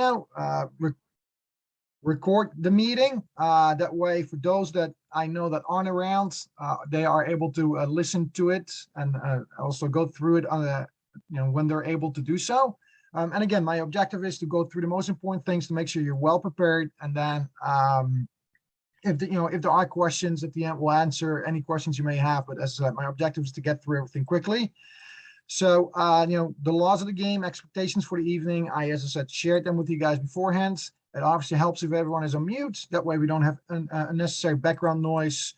now record the meeting. That way, for those that I know that aren't around, they are able to listen to it and also go through it on a, when they're able to do so. And again, my objective is to go through the most important things to make sure you're well prepared. And then if there are questions at the end, we'll answer any questions you may have. But as my objective is to get through everything quickly. So, the laws of the game, expectations for the evening, as I said, shared them with you guys beforehand. It obviously helps if everyone is on mute. That way we don't have unnecessary background noise.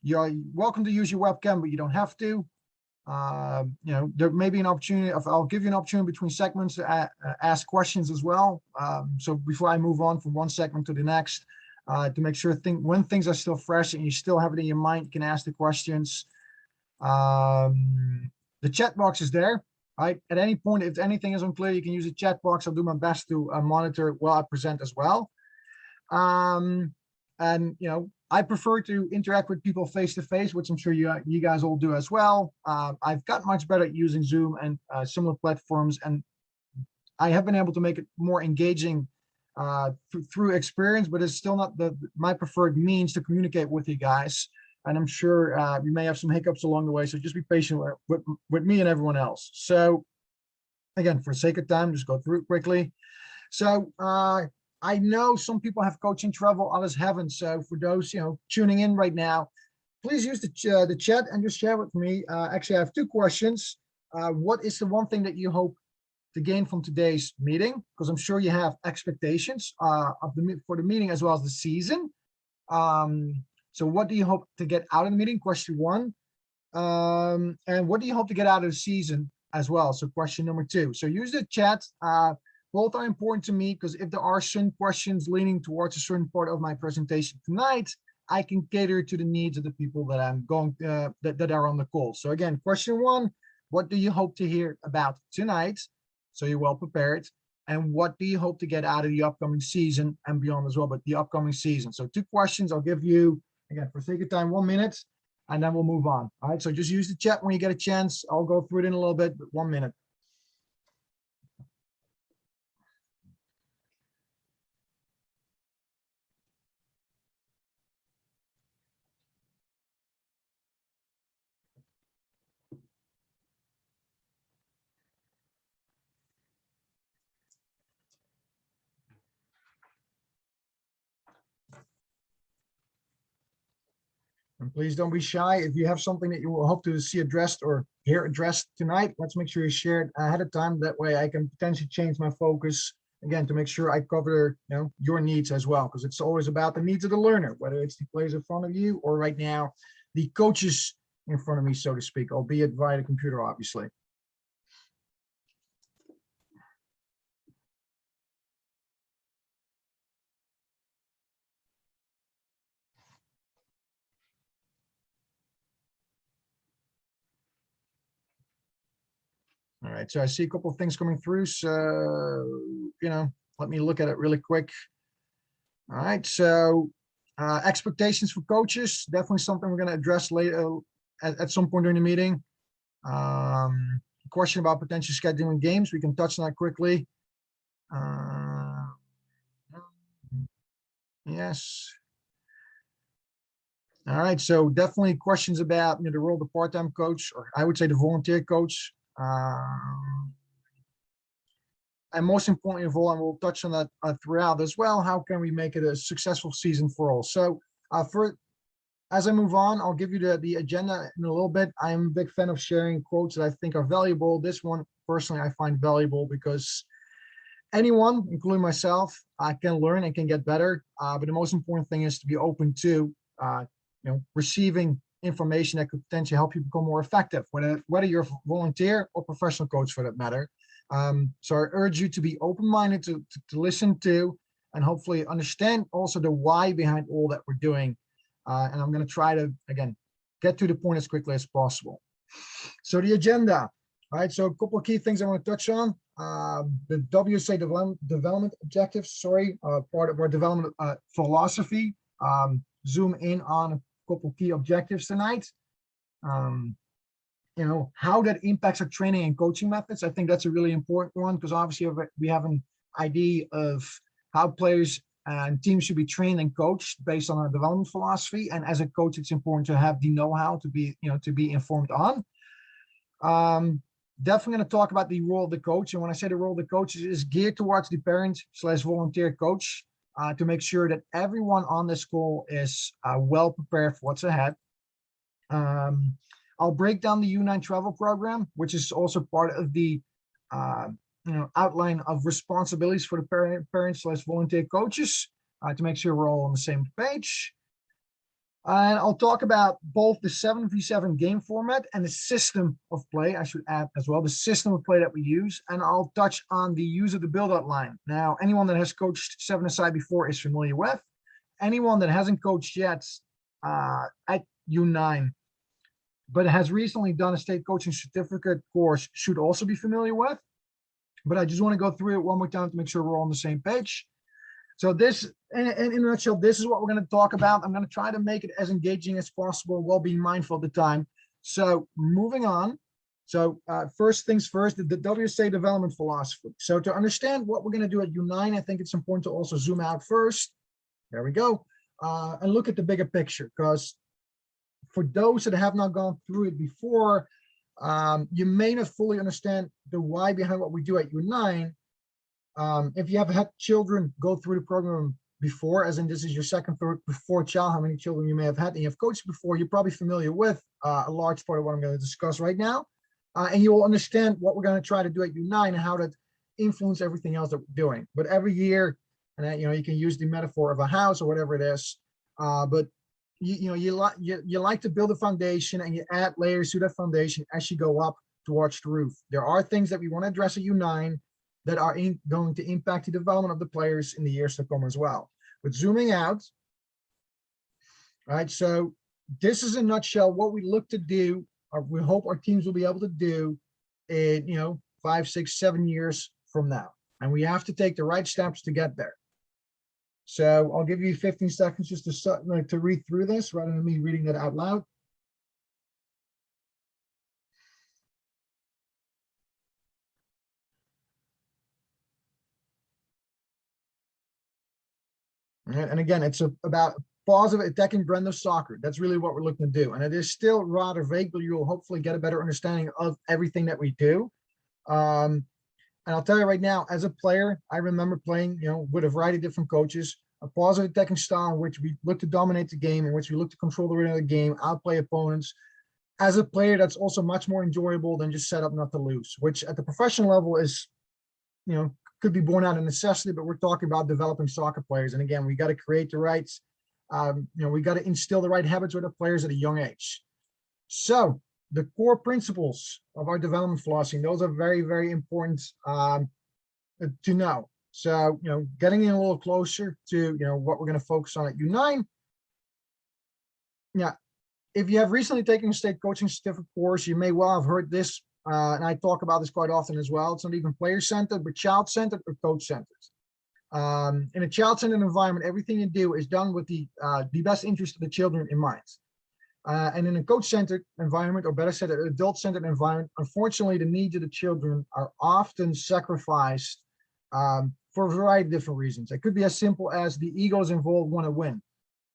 You're welcome to use your webcam, but you don't have to. There may be an opportunity. I'll give you an opportunity between segments to ask questions as well. So before I move on from one segment to the next, to make sure when things are still fresh and you still have it in your mind, you can ask the questions. The chat box is there. Right. At any point, if anything is unclear, you can use the chat box. I'll do my best to monitor it while I present as well. And I prefer to interact with people face to face, which I'm sure you guys all do as well. I've got much better at using Zoom and similar platforms, and I have been able to make it more engaging through experience, but it's still not my preferred means to communicate with you guys. And I'm sure we may have some hiccups along the way, so just be patient with me and everyone else. So again, for the sake of time, just go through it quickly. So I know some people have coaching travel, others haven't. So for those tuning in right now, please use the chat and just share with me. Actually, I have two questions. What is the one thing that you hope to gain from today's meeting? Because I'm sure you have expectations for the meeting as well as the season. So what do you hope to get out of the meeting? Question one. And what do you hope to get out of the season as well? So question number two. So use the chat. Both are important to me because if there are certain questions leaning towards a certain part of my presentation tonight, I can cater to the needs of the people that I'm going that are on the call. So again, question one, what do you hope to hear about tonight? So you're well prepared. And what do you hope to get out of the upcoming season and beyond as well, but the upcoming season? So two questions. I'll give you, again, for sake of time, 1 minute, and then we'll move on. All right, so just use the chat when you get a chance. I'll go through it in a little bit, but 1 minute. And please don't be shy. If you have something that you will hope to see addressed or hear addressed tonight, let's make sure you share it ahead of time. That way I can potentially change my focus, again, to make sure I cover your needs as well, because it's always about the needs of the learner, whether it's the players in front of you or right now, the coaches in front of me, so to speak, albeit via the computer, obviously. All right, so I see a couple of things coming through. So, let me look at it really quick. All right, so expectations for coaches, definitely something we're going to address later at some point during the meeting. Question about potential scheduling games, we can touch on that quickly. Yes. All right, so definitely questions about the role of the part-time coach, or I would say the volunteer coach. And most importantly of all, and we'll touch on that throughout as well, how can we make it a successful season for all? So as I move on, I'll give you the agenda in a little bit. I'm a big fan of sharing quotes that I think are valuable. This one, personally, I find valuable because anyone, including myself, can learn and can get better. But the most important thing is to be open to receiving information that could potentially help you become more effective, whether you're a volunteer or professional coach for that matter. So I urge you to be open-minded to listen to and hopefully understand also the why behind all that we're doing. And I'm going to try to, again, get to the point as quickly as possible. So the agenda, all right, so a couple of key things I want to touch on. The WSA development objectives, part of our development philosophy. Zoom in on a couple of key objectives tonight. How that impacts our training and coaching methods. I think that's a really important one because obviously we have an idea of how players and teams should be trained and coached based on our development philosophy. And as a coach, it's important to have the know-how to be, to be informed on. Definitely going to talk about the role of the coach. And when I say the role of the coach is geared towards the parent/volunteer coach to make sure that everyone on the school is well prepared for what's ahead. I'll break down the U9 travel program, which is also part of the outline of responsibilities for the parents/volunteer coaches to make sure we're all on the same page. And I'll talk about both the 7v7 game format and the system of play, I should add as well, the system of play that we use. And I'll touch on the use of the build-out line. Now, anyone that has coached 7-a-side before is familiar with. Anyone that hasn't coached yet at U9, but has recently done a state coaching certificate course should also be familiar with. But I just want to go through it one more time to make sure we're all on the same page. So this, in a nutshell, this is what we're going to talk about. I'm going to try to make it as engaging as possible while being mindful of the time. So moving on. So first things first, the WSA development philosophy. So to understand what we're going to do at U9, I think it's important to also zoom out first. There we go. And look at the bigger picture, because for those that have not gone through it before, you may not fully understand the why behind what we do at U9. If you have had children go through the program before, as in this is your second, third, fourth child, how many children you may have had, and you have coached before, you're probably familiar with a large part of what I'm going to discuss right now. And you will understand what we're going to try to do at U9 and how that influences everything else that we're doing. But every year, and you can use the metaphor of a house or whatever it is, but you like to build a foundation and you add layers to that foundation as you go up towards the roof. There are things that we want to address at U9 that are going to impact the development of the players in the years to come as well. But zooming out, right? So this is in a nutshell what we look to do, or we hope our teams will be able to do in 5, 6, 7 years from now. And we have to take the right steps to get there. So I'll give you 15 seconds just to read through this rather than me reading that out loud. And again, it's about positive attacking brand of soccer. That's really what we're looking to do. And it is still rather vague, but you'll hopefully get a better understanding of everything that we do. And I'll tell you right now, as a player, I remember playing, with a variety of different coaches, a positive attacking style in which we look to dominate the game, in which we look to control the rhythm of the game, outplay opponents. As a player, that's also much more enjoyable than just set up not to lose, which at the professional level is, could be born out of necessity, but we're talking about developing soccer players. And again, we got to create the rights, we got to instill the right habits with the players at a young age. So the core principles of our development philosophy, those are very, very important to know. So, getting in a little closer to, what we're going to focus on at U9. Yeah. If you have recently taken a state coaching certificate course, you may well have heard this, and I talk about this quite often as well. It's not even player-centered, but child-centered or coach-centered. In a child-centered environment, everything you do is done with the best interest of the children in mind. And in a coach-centered environment, or better said, an adult-centered environment, unfortunately, the needs of the children are often sacrificed for a variety of different reasons. It could be as simple as the egos involved want to win,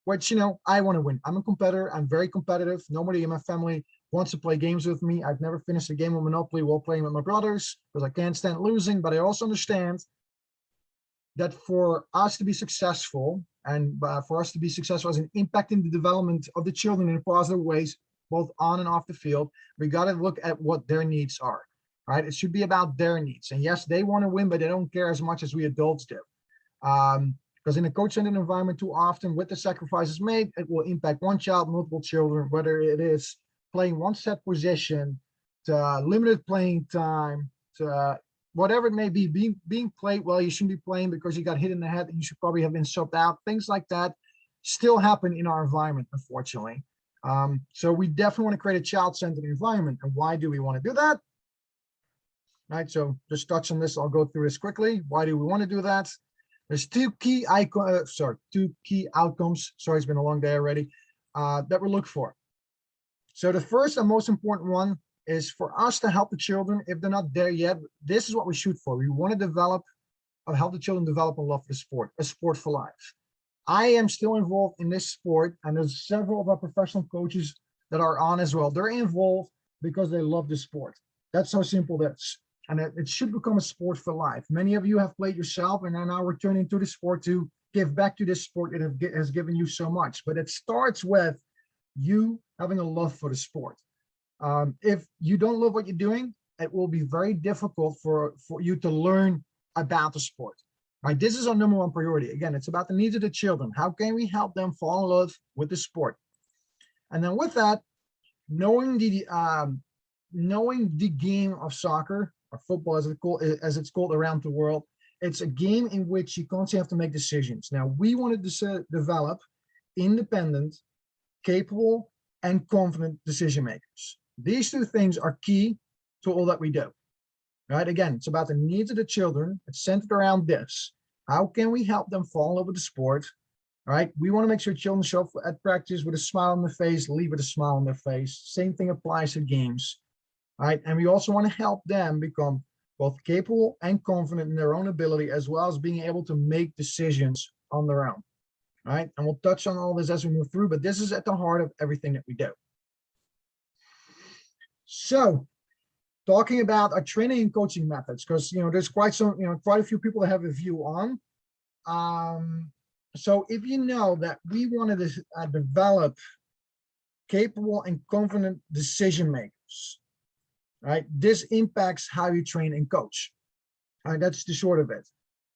which, I want to win. I'm a competitor. I'm very competitive. Nobody in my family wants to play games with me. I've never finished a game of Monopoly while playing with my brothers because I can't stand losing. But I also understand that for us to be successful and for us to be successful as an impacting the development of the children in positive ways, both on and off the field, we got to look at what their needs are, right? It should be about their needs. And yes, they want to win, but they don't care as much as we adults do. Because in a coach-centered environment, too often with the sacrifices made, it will impact one child, multiple children, whether it is playing one set position, to limited playing time, to whatever it may be, being played well, you shouldn't be playing because you got hit in the head and you should probably have been subbed out. Things like that still happen in our environment, unfortunately. So we definitely want to create a child-centered environment. And why do we want to do that? Right, so just touch on this. I'll go through this quickly. Why do we want to do that? There's two key outcomes. Sorry, it's been a long day already. That we look for. So the first and most important one is for us to help the children if they're not there yet. This is what we shoot for. We want to develop of helping children develop a love for the sport, a sport for life. I am still involved in this sport, and there's several of our professional coaches that are on as well. They're involved because they love the sport. That's how simple that is. And it should become a sport for life. Many of you have played yourself and are now returning to the sport to give back to this sport that has given you so much. But it starts with you having a love for the sport. If you don't love what you're doing, it will be very difficult for you to learn about the sport. Right? This is our number one priority. Again, it's about the needs of the children. How can we help them fall in love with the sport? And then with that, knowing the game of soccer or football, as it's called around the world, it's a game in which you constantly have to make decisions. Now, we wanted to develop independent, capable, and confident decision makers. These two things are key to all that we do. Right? Again, it's about the needs of the children. It's centered around this. How can we help them fall in love with the sport? Right? We want to make sure children show up at practice with a smile on their face, leave with a smile on their face. Same thing applies to games. Right? And we also want to help them become both capable and confident in their own ability, as well as being able to make decisions on their own. Right? And we'll touch on all this as we move through, but this is at the heart of everything that we do. So, talking about our training and coaching methods, because there's quite a few people that have a view on. So if you know that we wanted to develop capable and confident decision makers, right? This impacts how you train and coach. All right, that's the short of it.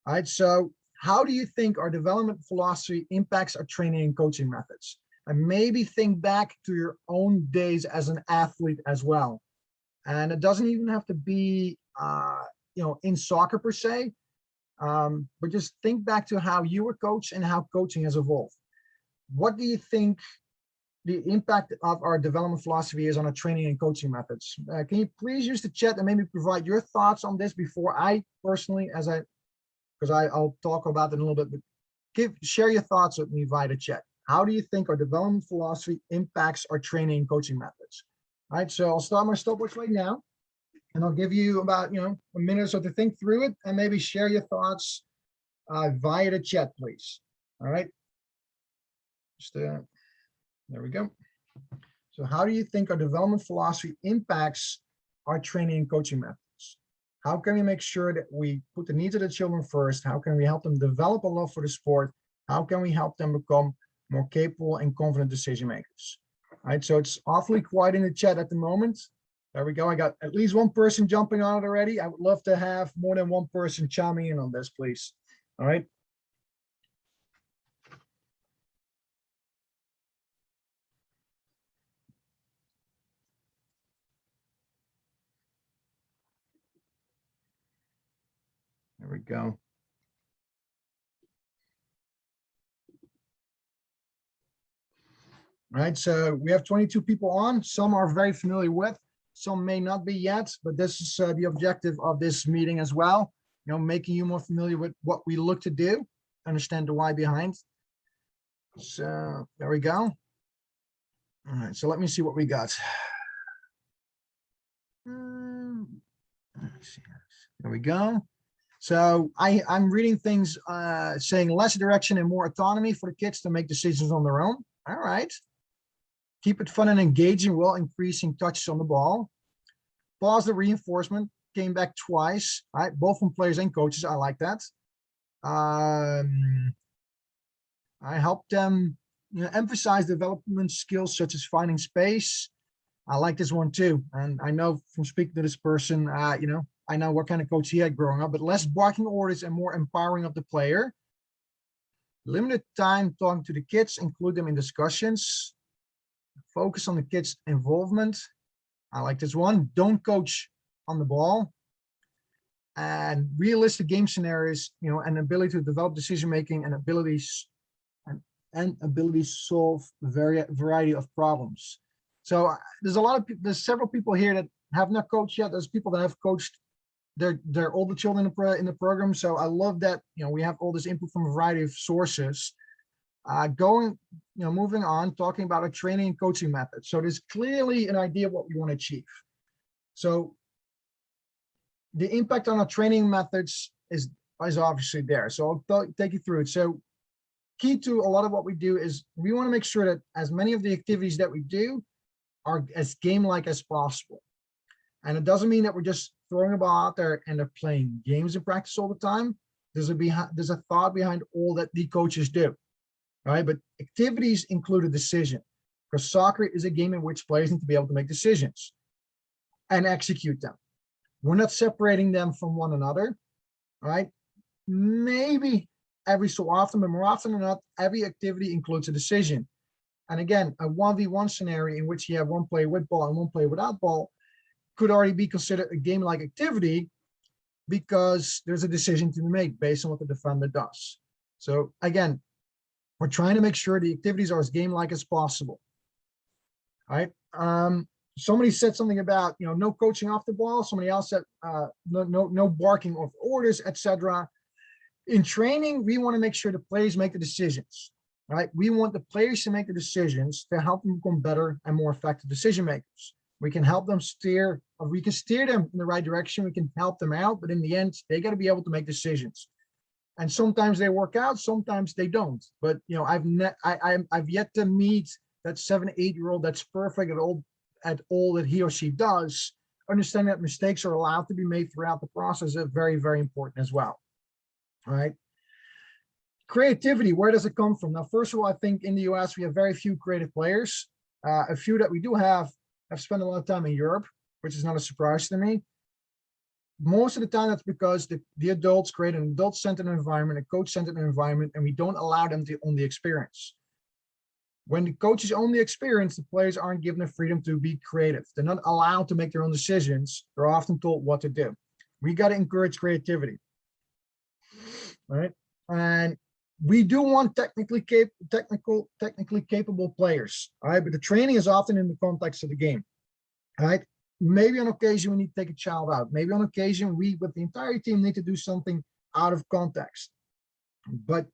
All right, so how do you think our development philosophy impacts our training and coaching methods? And maybe think back to your own days as an athlete as well. And it doesn't even have to be, in soccer per se, but just think back to how you were coached and how coaching has evolved. What do you think the impact of our development philosophy is on our training and coaching methods? Can you please use the chat and maybe provide your thoughts on this before I personally, because I'll talk about it in a little bit, but share your thoughts with me via the chat. How do you think our development philosophy impacts our training and coaching methods? All right, so I'll start my stopwatch right now, and I'll give you about a minute or so to think through it, and maybe share your thoughts via the chat, please. All right, there we go. So how do you think our development philosophy impacts our training and coaching methods? How can we make sure that we put the needs of the children first? How can we help them develop a love for the sport? How can we help them become more capable and confident decision makers? All right, so it's awfully quiet in the chat at the moment. There we go. I got at least one person jumping on it already. I would love to have more than one person chiming in on this, please. All right. There we go. All right, so we have 22 people on. Some are very familiar with, some may not be yet, but this is the objective of this meeting as well. Making you more familiar with what we look to do, understand the why behind. So there we go. All right, so let me see what we got. There we go. So I'm reading things saying less direction and more autonomy for the kids to make decisions on their own. All right. Keep it fun and engaging while increasing touches on the ball. Positive reinforcement came back twice, right? Both from players and coaches. I like that. I helped them emphasize development skills such as finding space. I like this one too. And I know from speaking to this person, I know what kind of coach he had growing up, but less barking orders and more empowering of the player. Limited time talking to the kids, include them in discussions. Focus on the kids' involvement. I like this one. Don't coach on the ball. And realistic game scenarios, and ability to develop decision-making and abilities ability to solve a variety of problems. So there's several people here that have not coached yet. There's people that have coached their older children in the program. So I love that, we have all this input from a variety of sources. Moving on, talking about a training and coaching method. So there's clearly an idea of what we want to achieve. So the impact on our training methods is is obviously there. So I'll take you through it. So key to a lot of what we do is we want to make sure that as many of the activities that we do are as game-like as possible. And it doesn't mean that we're just throwing a ball out there and they're playing games in practice all the time. There's a thought behind all that the coaches do, right? But activities include a decision, because soccer is a game in which players need to be able to make decisions and execute them. We're not separating them from one another, right? Maybe every so often, but more often than not, every activity includes a decision. And again, a 1v1 scenario in which you have one player with ball and one player without ball could already be considered a game-like activity because there's a decision to be made based on what the defender does. So again, we're trying to make sure the activities are as game-like as possible. All right. Somebody said something about, no coaching off the ball. Somebody else said no barking of orders, etc. In training, we want to make sure the players make the decisions, right? We want the players to make the decisions to help them become better and more effective decision makers. We can help them steer, or we can steer them in the right direction. We can help them out, but in the end, they got to be able to make decisions. And sometimes they work out, sometimes they don't. But I've yet to meet that 7, 8-year-old that's perfect at all that he or she does. Understanding that mistakes are allowed to be made throughout the process is very, very important as well. All right. Creativity, where does it come from? Now, first of all, I think in the US, we have very few creative players. A few that we do have spent a lot of time in Europe, which is not a surprise to me. Most of the time, that's because the adults create an adult-centered environment, a coach-centered environment, and we don't allow them to own the experience. When the coaches own the experience, the players aren't given the freedom to be creative. They're not allowed to make their own decisions. They're often told what to do. We got to encourage creativity. Right? And we do want technically capable players. All right, but the training is often in the context of the game. All right. Maybe on occasion we need to take a child out. Maybe on occasion we, with the entire team, need to do something out of context. But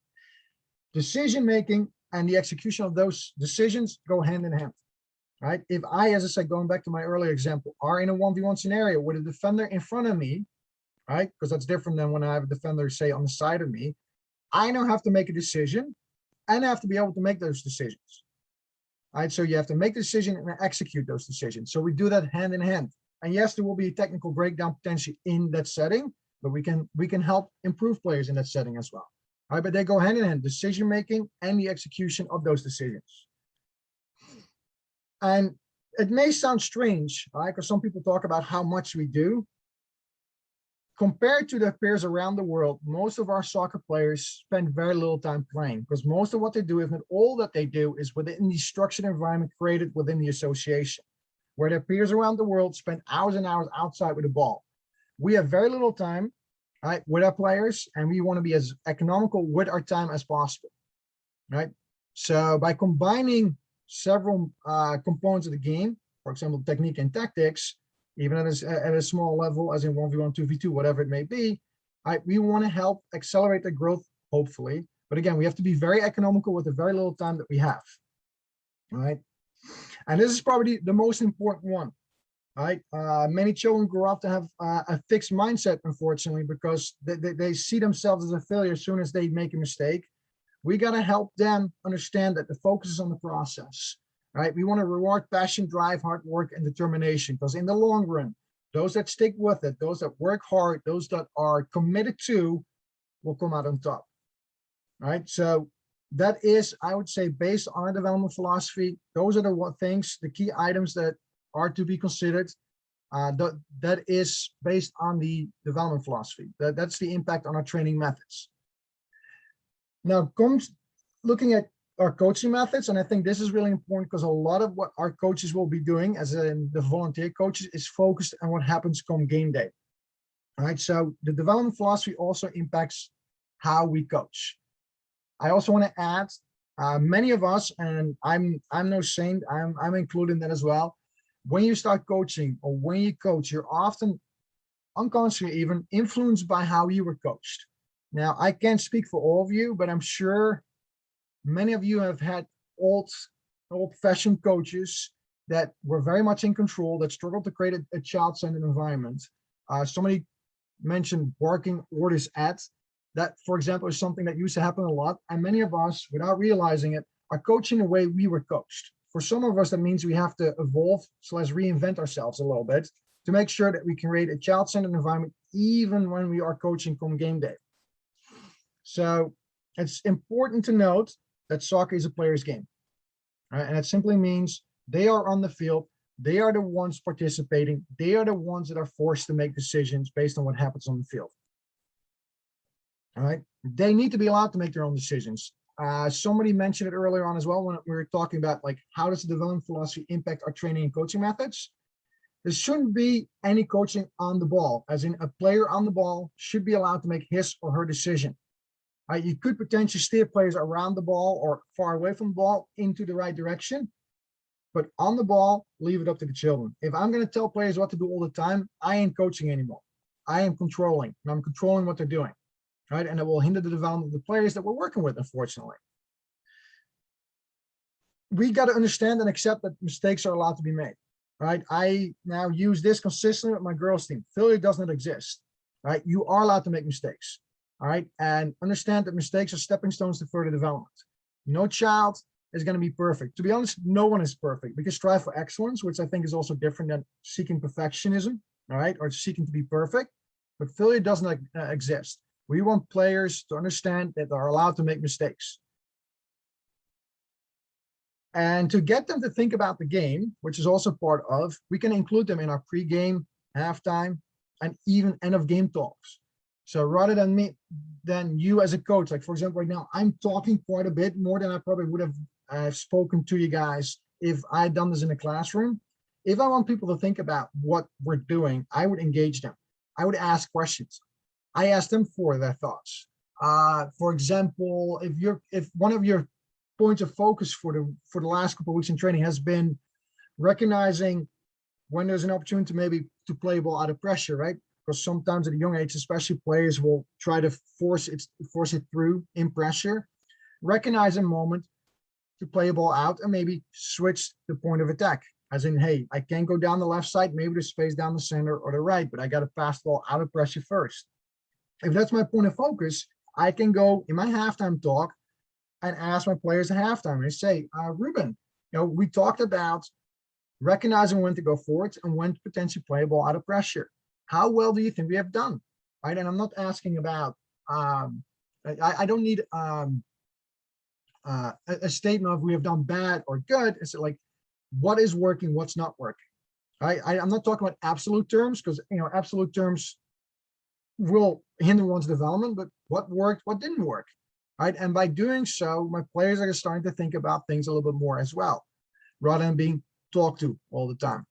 decision making and the execution of those decisions go hand in hand. Right? If I, as I said, going back to my earlier example, are in a 1v1 scenario with a defender in front of me, right? Because that's different than when I have a defender, say, on the side of me. I now have to make a decision and I have to be able to make those decisions. All right, so you have to make the decision and execute those decisions. So we do that hand in hand. And yes, there will be a technical breakdown potentially in that setting, but we can help improve players in that setting as well. All right, but they go hand in hand, decision making and the execution of those decisions. And it may sound strange, right? Because some people talk about how much we do. Compared to their peers around the world, most of our soccer players spend very little time playing, because most of what they do, if not all that they do, is within the structured environment created within the association, where their peers around the world spend hours and hours outside with the ball. We have very little time, right, with our players, and we want to be as economical with our time as possible, right? So by combining several components of the game, for example, technique and tactics, even at a small level, as in 1v1, 2v2, whatever it may be, we want to help accelerate the growth, hopefully. But again, we have to be very economical with the very little time that we have, right? And this is probably the most important one, right? Many children grow up to have a fixed mindset, unfortunately, because they see themselves as a failure as soon as they make a mistake. We got to help them understand that the focus is on the process. Right? We want to reward passion, drive, hard work, and determination, because in the long run, those that stick with it, those that work hard, those that are committed to, will come out on top. Right? So that is, I would say, based on our development philosophy, those are the things, the key items that are to be considered. That is based on the development philosophy. That's the impact on our training methods. Now, comes looking at our coaching methods, and I think this is really important because a lot of what our coaches will be doing, as in the volunteer coaches, is focused on what happens come game day. All right, so the development philosophy also impacts how we coach. I also want to add, many of us, and I'm no saint, I'm included in that as well. When you start coaching or when you coach, you're often unconsciously even influenced by how you were coached. Now, I can't speak for all of you, but I'm sure many of you have had old-fashioned coaches that were very much in control, that struggled to create a child-centered environment. Somebody mentioned barking orders at. That, for example, is something that used to happen a lot. And many of us, without realizing it, are coaching the way we were coached. For some of us, that means we have to evolve / reinvent ourselves a little bit to make sure that we can create a child-centered environment even when we are coaching come game day. So it's important to note that soccer is a player's game, right? And it simply means they are on the field. They are the ones participating. They are the ones that are forced to make decisions based on what happens on the field. All right. They need to be allowed to make their own decisions. Somebody mentioned it earlier on as well when we were talking about like how does the development philosophy impact our training and coaching methods. There shouldn't be any coaching on the ball, as in a player on the ball should be allowed to make his or her decision. You could potentially steer players around the ball or far away from the ball into the right direction, but on the ball, leave it up to the children. If I'm going to tell players what to do all the time, I ain't coaching anymore. I am controlling, and I'm controlling what they're doing, right? And it will hinder the development of the players that we're working with, unfortunately. We got to understand and accept that mistakes are allowed to be made, right? I now use this consistently with my girls team. Failure does not exist, right? You are allowed to make mistakes, all right? And understand that mistakes are stepping stones to further development. No child is going to be perfect. To be honest, no one is perfect. We can strive for excellence, which I think is also different than seeking perfectionism, all right? Or seeking to be perfect, but failure doesn't exist. We want players to understand that they're allowed to make mistakes. And to get them to think about the game, which is also part of, we can include them in our pre-game, halftime, and even end of game talks. So rather than you as a coach, like for example, right now, I'm talking quite a bit more than I probably would have spoken to you guys if I'd done this in a classroom. If I want people to think about what we're doing, I would engage them. I would ask questions. I ask them for their thoughts. For example, if one of your points of focus for the last couple of weeks in training has been recognizing when there's an opportunity to maybe to play ball out of pressure, right? Because sometimes at a young age, especially players will try to force it through in pressure. Recognize a moment to play a ball out and maybe switch the point of attack. As in, hey, I can't go down the left side, maybe there's space down the center or the right, but I got to pass the ball out of pressure first. If that's my point of focus, I can go in my halftime talk and ask my players at halftime and say, Ruben, we talked about recognizing when to go forward and when to potentially play a ball out of pressure. How well do you think we have done? Right. And I'm not asking about, I don't need a statement of we have done bad or good. It's like, what is working, what's not working. Right. I'm not talking about absolute terms because, absolute terms will hinder one's development, but what worked, what didn't work. Right. And by doing so, my players are starting to think about things a little bit more as well, rather than being talked to all the time.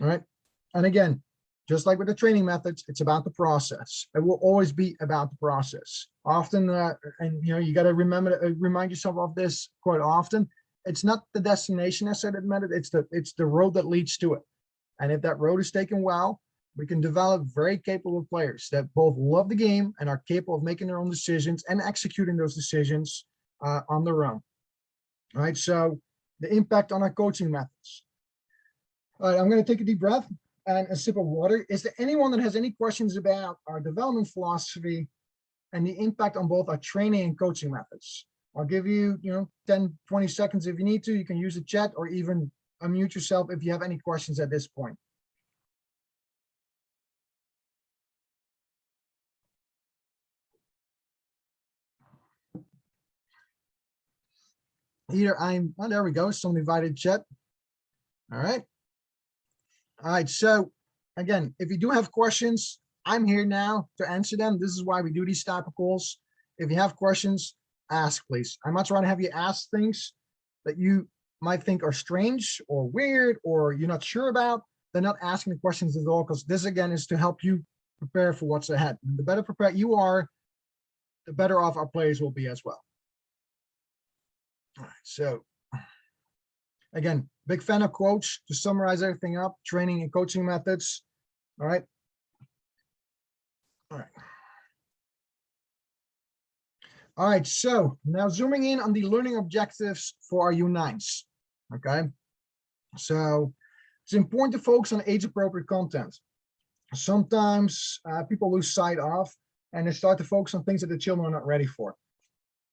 All right. And again, just like with the training methods, it's about the process. It will always be about the process. Often, and you got to remind yourself of this quite often. It's not the destination necessarily that matters. It's the road that leads to it. And if that road is taken well, we can develop very capable players that both love the game and are capable of making their own decisions and executing those decisions on their own. All right. So the impact on our coaching methods. All right. I'm going to take a deep breath and a sip of water. Is there anyone that has any questions about our development philosophy and the impact on both our training and coaching methods? I'll give you, 10, 20 seconds if you need to. You can use the chat or even unmute yourself if you have any questions at this point. There we go. Someone invited chat. All right. All right. So again, if you do have questions, I'm here now to answer them. This is why we do these type of calls. If you have questions, ask, please. I'd much rather have you ask things that you might think are strange or weird or you're not sure about than not asking the questions at all, because this again is to help you prepare for what's ahead. And the better prepared you are, the better off our players will be as well. All right, so again, big fan of quotes to summarize everything up, training and coaching methods. All right. All right. All right, so now zooming in on the learning objectives for our U9s. Okay, so it's important to focus on age-appropriate content. Sometimes people lose sight of and they start to focus on things that the children are not ready for,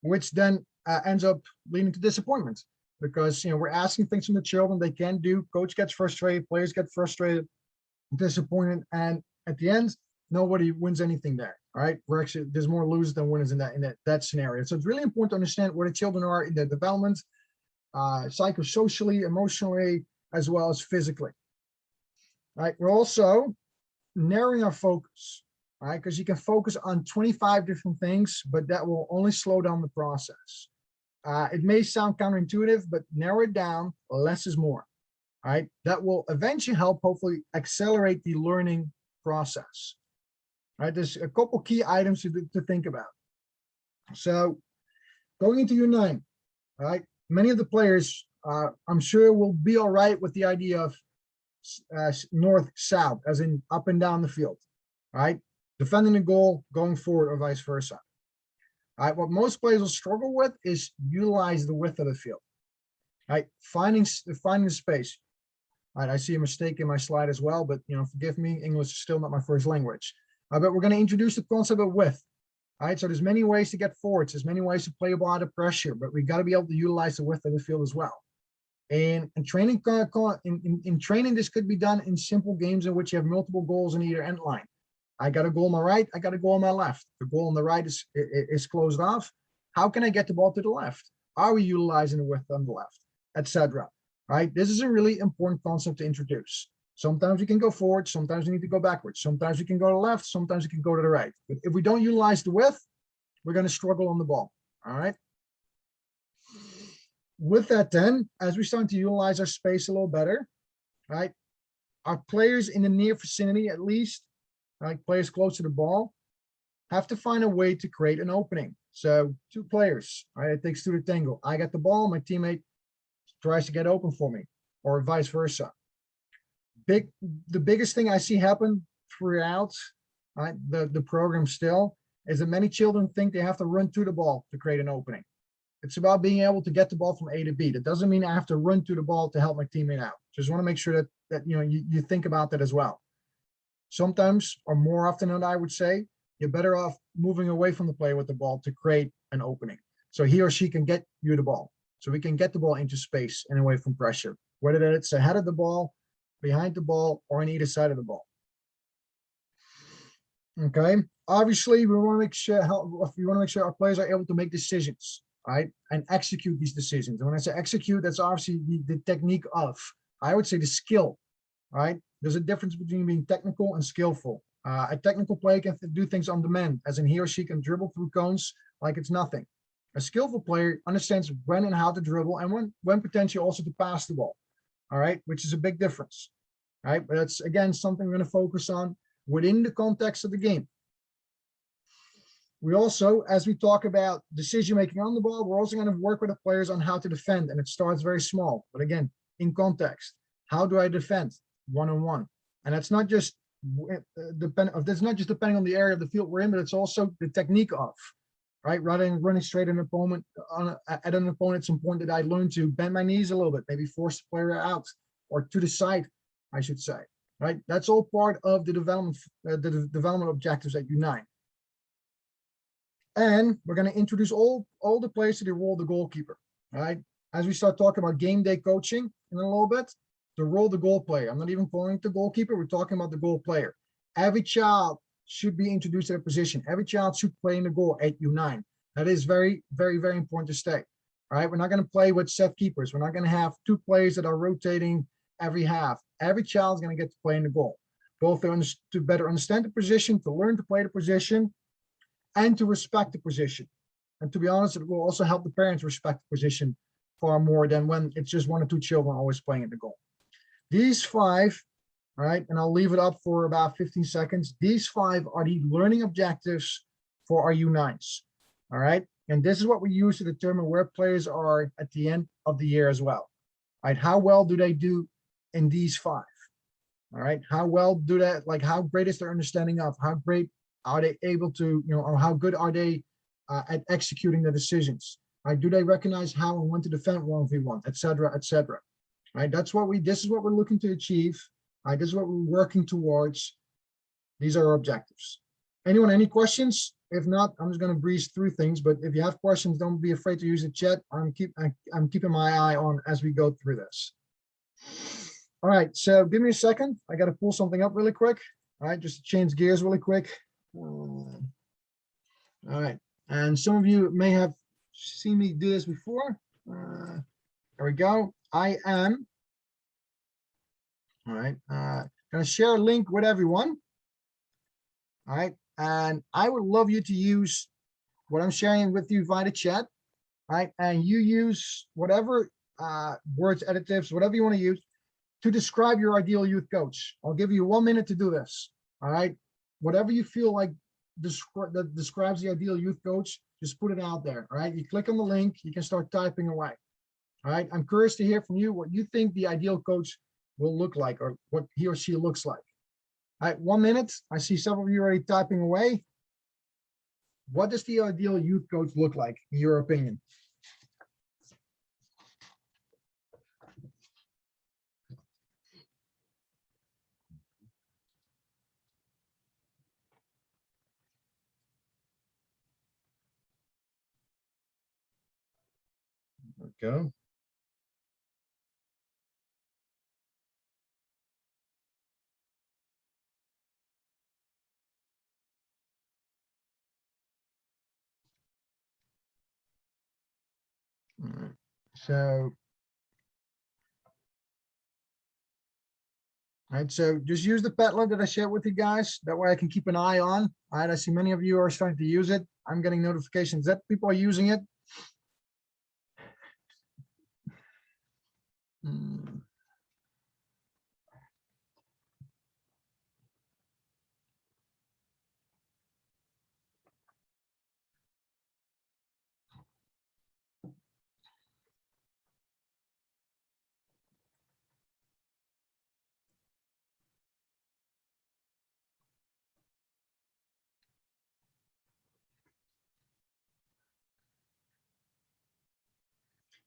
which then ends up leading to disappointment, because we're asking things from the children they can't do. Coach gets frustrated, players get frustrated, disappointed, and at the end, nobody wins anything there. All right, we're actually, there's more losers than winners in that scenario. So it's really important to understand where the children are in their development, psychosocially, emotionally, as well as physically. All right, we're also narrowing our focus. All right, because you can focus on 25 different things, but that will only slow down the process. It may sound counterintuitive, but narrow it down. Less is more. All right, that will eventually help, hopefully, accelerate the learning process. All right, there's a couple key items to think about. So, going into year 9, all right, many of the players, I'm sure, will be all right with the idea of north-south, as in up and down the field. All right, defending the goal, going forward, or vice versa. All right, what most players will struggle with is utilize the width of the field. All right, finding the space. All right, I see a mistake in my slide as well, but forgive me, English is still not my first language. But we're going to introduce the concept of width. All right, so there's many ways to get forwards, there's many ways to play a ball under pressure, but we got to be able to utilize the width of the field as well. And in training, this could be done in simple games in which you have multiple goals in either end line. I got a goal on my right, I got a goal on my left. The goal on the right is closed off. How can I get the ball to the left? Are we utilizing the width on the left, etc.? Right? This is a really important concept to introduce. Sometimes we can go forward, sometimes we need to go backwards. Sometimes we can go to the left, sometimes we can go to the right. But if we don't utilize the width, we're going to struggle on the ball. All right. With that, then, as we start to utilize our space a little better, right? Our players in the near vicinity, at least, right, players close to the ball, have to find a way to create an opening. So 2 players, right? It takes 2 to tango. I get the ball, my teammate tries to get open for me, or vice versa. The biggest thing I see happen throughout, right, the program still is that many children think they have to run to the ball to create an opening. It's about being able to get the ball from A to B. That doesn't mean I have to run to the ball to help my teammate out. Just want to make sure that you think about that as well. Sometimes, or more often than I would say, you're better off moving away from the player with the ball to create an opening, so he or she can get you the ball, so we can get the ball into space and away from pressure, whether it's ahead of the ball, behind the ball, or on either side of the ball. Okay, obviously we want to make sure our players are able to make decisions, right, and execute these decisions. And when I say execute, that's obviously the technique of, I would say, the skill, right? There's a difference between being technical and skillful. A technical player can do things on demand, as in he or she can dribble through cones like it's nothing. A skillful player understands when and how to dribble, and when potentially also to pass the ball. All right, which is a big difference. All right, but that's, again, something we're going to focus on within the context of the game. We also, as we talk about decision making on the ball, we're also going to work with the players on how to defend, and it starts very small, but again, in context. How do I defend one-on-one? And that's not just depending on the area of the field we're in, but it's also the technique of, right? Rather than running straight at an opponent, at it's important that I learn to bend my knees a little bit, maybe force the player out or to the side, I should say. Right? That's all part of the development objectives at U9. And we're going to introduce all the players to the role of the goalkeeper. Right? As we start talking about game day coaching in a little bit, the role of the goal player. I'm not even calling it the goalkeeper. We're talking about the goal player. Every child should be introduced to that position. Every child should play in the goal at U9. That is very, very, very important to stay. All right. We're not going to play with set keepers. We're not going to have 2 players that are rotating every half. Every child is going to get to play in the goal, both to better understand the position, to learn to play the position, and to respect the position. And to be honest, it will also help the parents respect the position far more than when it's just 1 or 2 children always playing at the goal. These 5, all right, and I'll leave it up for about 15 seconds. These 5 are the learning objectives for our U9s, all right? And this is what we use to determine where players are at the end of the year as well, right? How well do they do in these 5, all right? How well do they, like, how great is their understanding of, how great are they able to, or how good are they at executing the decisions? Right? Do they recognize how and when to defend 1v1, et cetera, et cetera? Right? This is what we're looking to achieve. Right? This is what we're working towards. These are our objectives. Anyone, any questions? If not, I'm just going to breeze through things. But if you have questions, don't be afraid to use the chat. I'm keeping my eye on as we go through this. All right, so give me a second. I got to pull something up really quick. All right, just to change gears really quick. All right, and some of you may have seen me do this before. There we go. I am. All right, going to share a link with everyone. All right, and I would love you to use what I'm sharing with you via the chat. All right, and you use whatever words, adjectives, whatever you want to use to describe your ideal youth coach. I'll give you 1 minute to do this. All right, whatever you feel like that describes the ideal youth coach, just put it out there. All right, you click on the link, you can start typing away. All right, I'm curious to hear from you what you think the ideal coach will look like, or what he or she looks like. All right, 1 minute. I see several of you already typing away. What does the ideal youth coach look like, in your opinion? Okay. All right. So, all right, so just use the Padlet that I shared with you guys. That way I can keep an eye on. All right, I see many of you are starting to use it. I'm getting notifications that people are using it.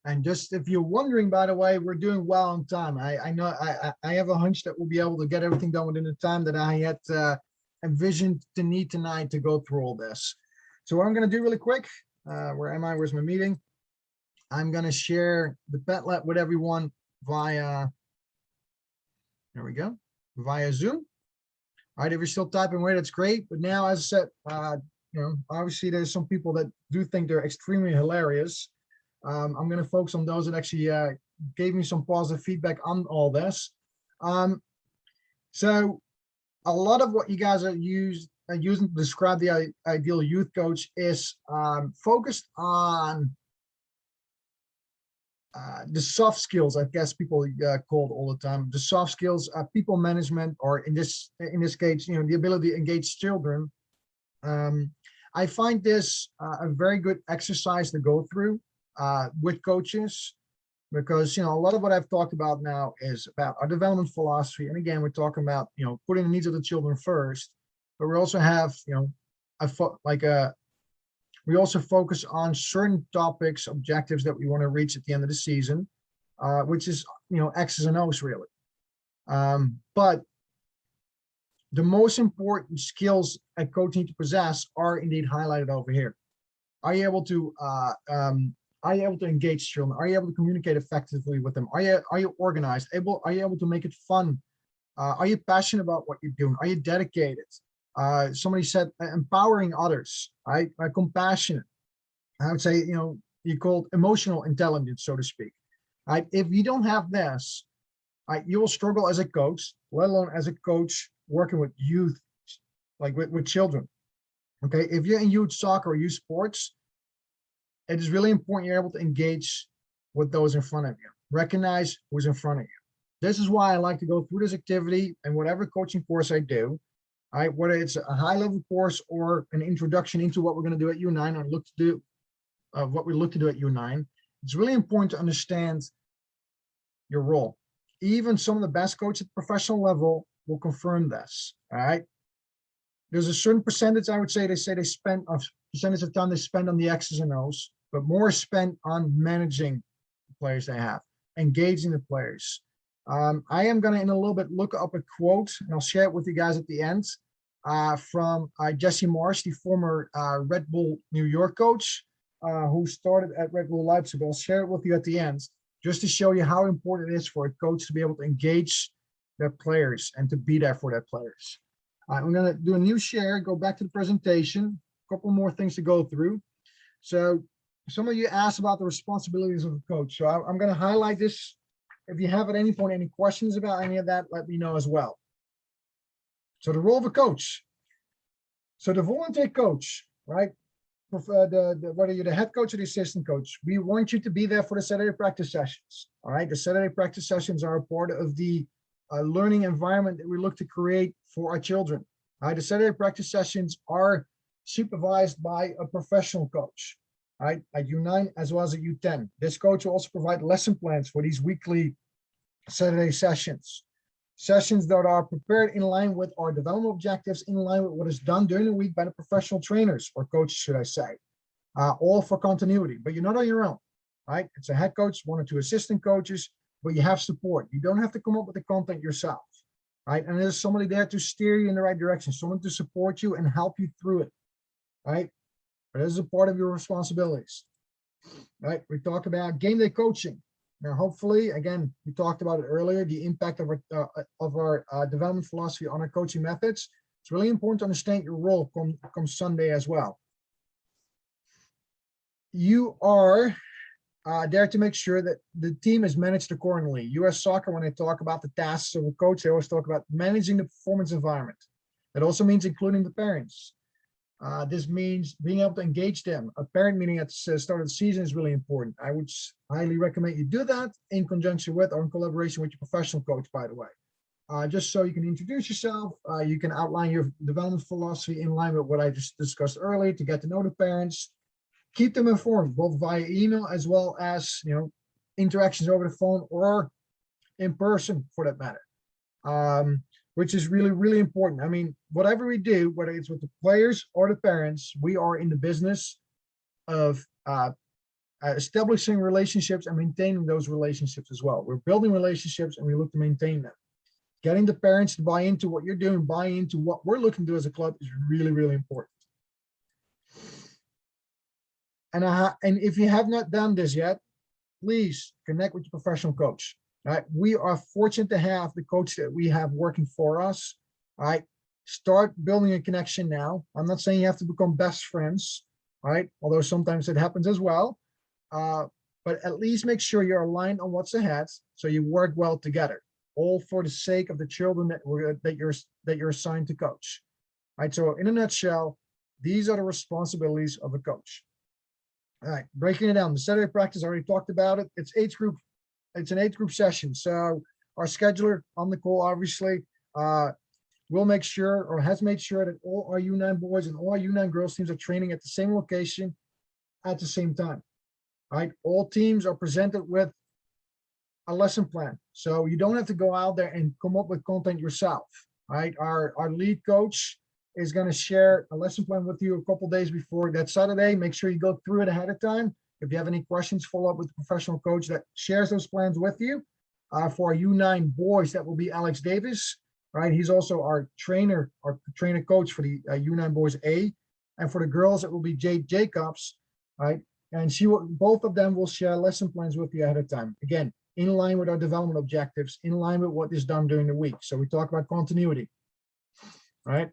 And just if you're wondering, by the way, we're doing well on time. I know I have a hunch that we'll be able to get everything done within the time that I had envisioned to need tonight to go through all this. So what I'm going to do really quick, where am I? Where's my meeting? I'm going to share the Padlet with everyone via, there we go, via Zoom. All right, if you're still typing away, that's great. But now, as I said, you know, obviously there's some people that do think they're extremely hilarious. I'm going to focus on those that actually gave me some positive feedback on all this. So a lot of what you guys are using to describe the ideal youth coach is focused on the soft skills, I guess people call it all the time. The soft skills, people management, or in this case, you know, the ability to engage children. I find this a very good exercise to go through with coaches, because, you know, a lot of what I've talked about now is about our development philosophy. And again, we're talking about, you know, putting the needs of the children first, but we also have, you know, we also focus on certain topics, objectives that we want to reach at the end of the season, which is, you know, X's and O's really. But the most important skills a coach needs to possess are indeed highlighted over here. Are you able to engage children? Are you able to communicate effectively with them? Are you organized? Are you able to make it fun? Are you passionate about what you're doing? Are you dedicated? Somebody said empowering others, right? Compassionate. I would say, you know, you call it emotional intelligence, so to speak. Right? If you don't have this, right, you will struggle as a coach, let alone as a coach working with youth, like with children. Okay, if you're in youth soccer or youth sports, it is really important you're able to engage with those in front of you. Recognize who's in front of you. This is why I like to go through this activity and whatever coaching course I do. All right, whether it's a high-level course or an introduction into what we're going to do at U9 or look to do what we look to do at U9, it's really important to understand your role. Even some of the best coaches at professional level will confirm this. All right, there's a certain percentage, I would say, they spend a percentage of time they spend on the X's and O's, but more spent on managing the players they have, engaging the players. I am going to, in a little bit, look up a quote, and I'll share it with you guys at the end. from Jesse Marsh, the former Red Bull New York coach, who started at Red Bull Leipzig. I'll share it with you at the end, just to show you how important it is for a coach to be able to engage their players and to be there for their players. I'm going to do a new share, go back to the presentation, a couple more things to go through. So some of you asked about the responsibilities of a coach. So I'm going to highlight this. If you have at any point any questions about any of that, let me know as well. So the role of a coach. So the volunteer coach, right? Whether you're the head coach or the assistant coach, we want you to be there for the Saturday practice sessions. All right, the Saturday practice sessions are a part of the learning environment that we look to create for our children. All right, the Saturday practice sessions are supervised by a professional coach, right, at U9 as well as at U10. This coach will also provide lesson plans for these weekly Saturday sessions. Sessions that are prepared in line with our development objectives, in line with what is done during the week by the professional trainers or coaches, should I say, all for continuity. But you're not on your own, right? It's a head coach, 1 or 2 assistant coaches, but you have support. You don't have to come up with the content yourself, right? And there's somebody there to steer you in the right direction, someone to support you and help you through it, right? But this is a part of your responsibilities, right? We talk about game day coaching. Now, hopefully, again, we talked about it earlier, the impact of our development philosophy on our coaching methods. It's really important to understand your role come Sunday as well. You are there to make sure that the team is managed accordingly. US Soccer, when they talk about the tasks of a coach, they always talk about managing the performance environment. It also means including the parents. This means being able to engage them. A parent meeting at the start of the season is really important. I would highly recommend you do that in conjunction with or in collaboration with your professional coach, by the way. Just so you can introduce yourself, you can outline your development philosophy in line with what I just discussed earlier to get to know the parents. Keep them informed, both via email as well as, interactions over the phone or in person for that matter. Which is really, really important. I mean, whatever we do, whether it's with the players or the parents, we are in the business of establishing relationships and maintaining those relationships as well. We're building relationships and we look to maintain them. Getting the parents to buy into what you're doing, buy into what we're looking to do as a club is really, really important. And if you have not done this yet, please connect with your professional coach. Right, we are fortunate to have the coach that we have working for us. Right, start building a connection now. I'm not saying you have to become best friends, right? Although sometimes it happens as well. But at least make sure you're aligned on what's ahead, so you work well together, all for the sake of the children that you're assigned to coach. Right. So in a nutshell, these are the responsibilities of a coach. All right, breaking it down. The Saturday practice, I already talked about it. It's an age group session. So our scheduler on the call, obviously, will make sure or has made sure that all our U9 boys and all our U9 girls teams are training at the same location at the same time. Right? All teams are presented with a lesson plan. So you don't have to go out there and come up with content yourself. Right? Our lead coach is going to share a lesson plan with you a couple days before that Saturday. Make sure you go through it ahead of time. If you have any questions, follow up with the professional coach that shares those plans with you. For our U9 boys, that will be Alex Davis, right? He's also our trainer coach for the U9 boys A. And for the girls, it will be Jade Jacobs, right? And both of them will share lesson plans with you ahead of time. Again, in line with our development objectives, in line with what is done during the week. So we talk about continuity, right?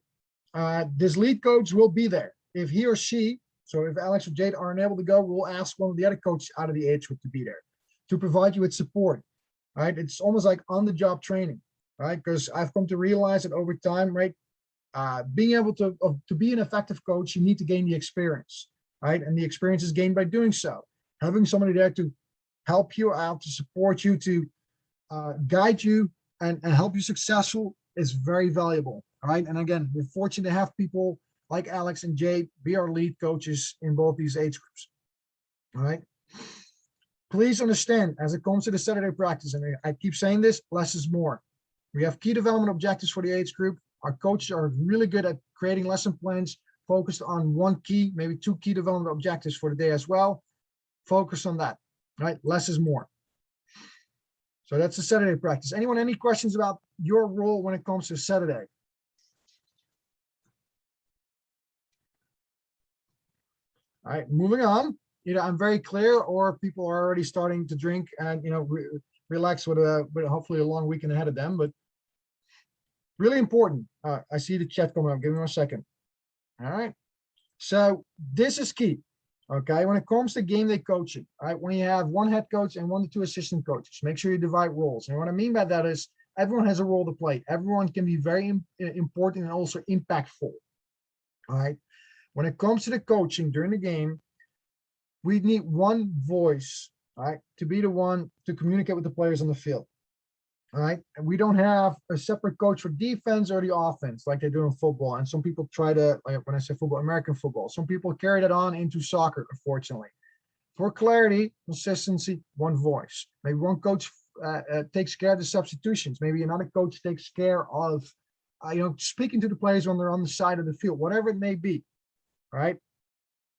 This lead coach will be there. If he or she, so if Alex or Jade are unable to go, we'll ask one of the other coaches out of the age group to be there to provide you with support, right? It's almost like on-the-job training, right? Because I've come to realize that over time, right, being able to be an effective coach, you need to gain the experience, right? And the experience is gained by doing so. Having somebody there to help you out, to support you, to guide you and help you successful is very valuable, all right? And again, we're fortunate to have people like Alex and Jade be our lead coaches in both these age groups, all right? Please understand, as it comes to the Saturday practice, and I keep saying this, less is more. We have key development objectives for the age group. Our coaches are really good at creating lesson plans focused on one key, maybe 2 key development objectives for the day as well. Focus on that, right? Less is more. So that's the Saturday practice. Anyone, any questions about your role when it comes to Saturday? All right, moving on. I'm very clear, or people are already starting to drink and relax with hopefully a long weekend ahead of them. But really important. I see the chat coming up. Give me 1 second. All right. So this is key. Okay, when it comes to game day coaching, all right, when you have one head coach and 1 to 2 assistant coaches, make sure you divide roles. And what I mean by that is everyone has a role to play. Everyone can be very important and also impactful. All right. When it comes to the coaching during the game, we need one voice, all right, to be the one to communicate with the players on the field. All right. And we don't have a separate coach for defense or the offense like they do in football. And some people try to, like when I say football, American football, some people carry that on into soccer, unfortunately. For clarity, consistency, one voice. Maybe one coach takes care of the substitutions. Maybe another coach takes care of, speaking to the players when they're on the side of the field, whatever it may be. All right.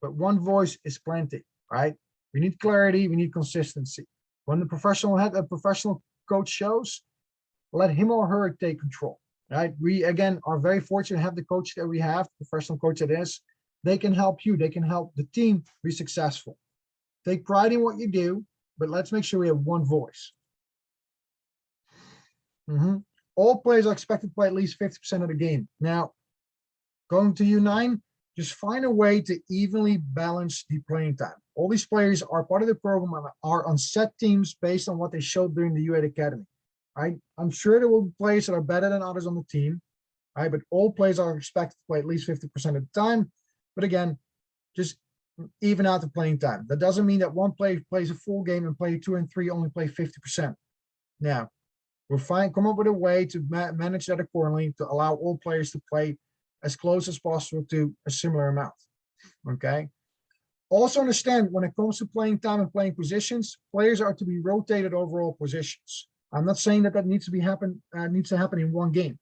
But one voice is plenty, right? We need clarity. We need consistency. When the professional coach shows, let him or her take control, right? We, again, are very fortunate to have the coach that we have, the professional coach it is. They can help you. They can help the team be successful. Take pride in what you do, but let's make sure we have one voice. All players are expected to play at least 50% of the game. Now, going to U9, just find a way to evenly balance the playing time. All these players are part of the program and are on set teams based on what they showed during the U8 Academy. Right? I'm sure there will be players that are better than others on the team. Right? But all players are expected to play at least 50% of the time. But again, just even out the playing time. That doesn't mean that one player plays a full game and player 2 and 3 only play 50%. Now, we'll come up with a way to manage that accordingly to allow all players to play as close as possible to a similar amount. Okay. Also understand when it comes to playing time and playing positions, players are to be rotated over all positions. I'm not saying that needs to happen in one game.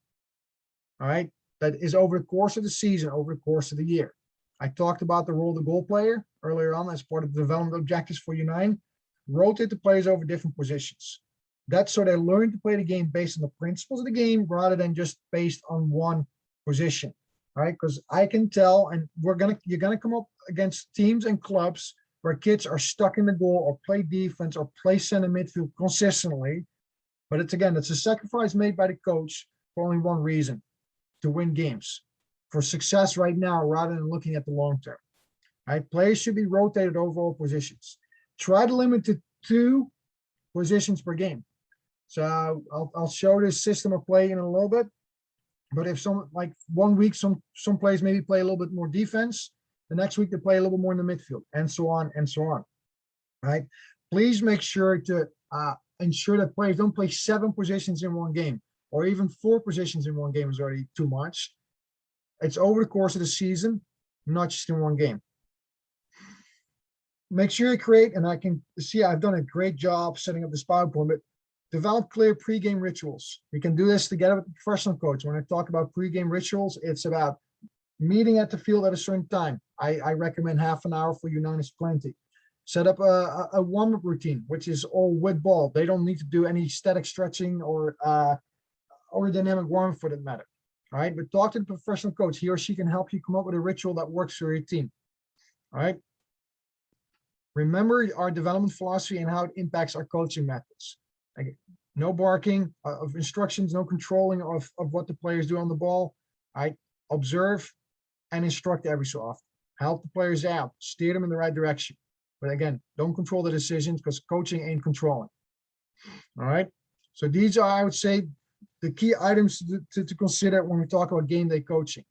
All right. That is over the course of the season, over the course of the year. I talked about the role of the goal player earlier on as part of the development objectives for U9. Rotate the players over different positions. That's so they learn to play the game based on the principles of the game rather than just based on one position. Right? Because I can tell, and you're gonna come up against teams and clubs where kids are stuck in the goal or play defense or play center midfield consistently. But it's a sacrifice made by the coach for only one reason: to win games, for success right now rather than looking at the long term. Right? Players should be rotated over all positions. Try to limit to 2 positions per game. So I'll show this system of play in a little bit. But if like 1 week, some players maybe play a little bit more defense, the next week they play a little bit more in the midfield, and so on and so on. Right? Please make sure to ensure that players don't play 7 positions in one game, or even 4 positions in one game is already too much. It's over the course of the season, not just in one game. Make sure you create, and I can see I've done a great job setting up this PowerPoint, but develop clear pregame rituals. We can do this together with the professional coach. When I talk about pregame rituals, it's about meeting at the field at a certain time. I recommend half an hour for U9 is plenty. Set up a warm-up routine, which is all with ball. They don't need to do any static stretching or dynamic warm for that matter. All right, but talk to the professional coach. He or she can help you come up with a ritual that works for your team. All right. Remember our development philosophy and how it impacts our coaching methods. Like, no barking of instructions, no controlling of what the players do on the ball. Right? Observe and instruct every so often. Help the players out, steer them in the right direction. But again, don't control the decisions because coaching ain't controlling. All right. So these are, I would say, the key items to consider when we talk about game day coaching.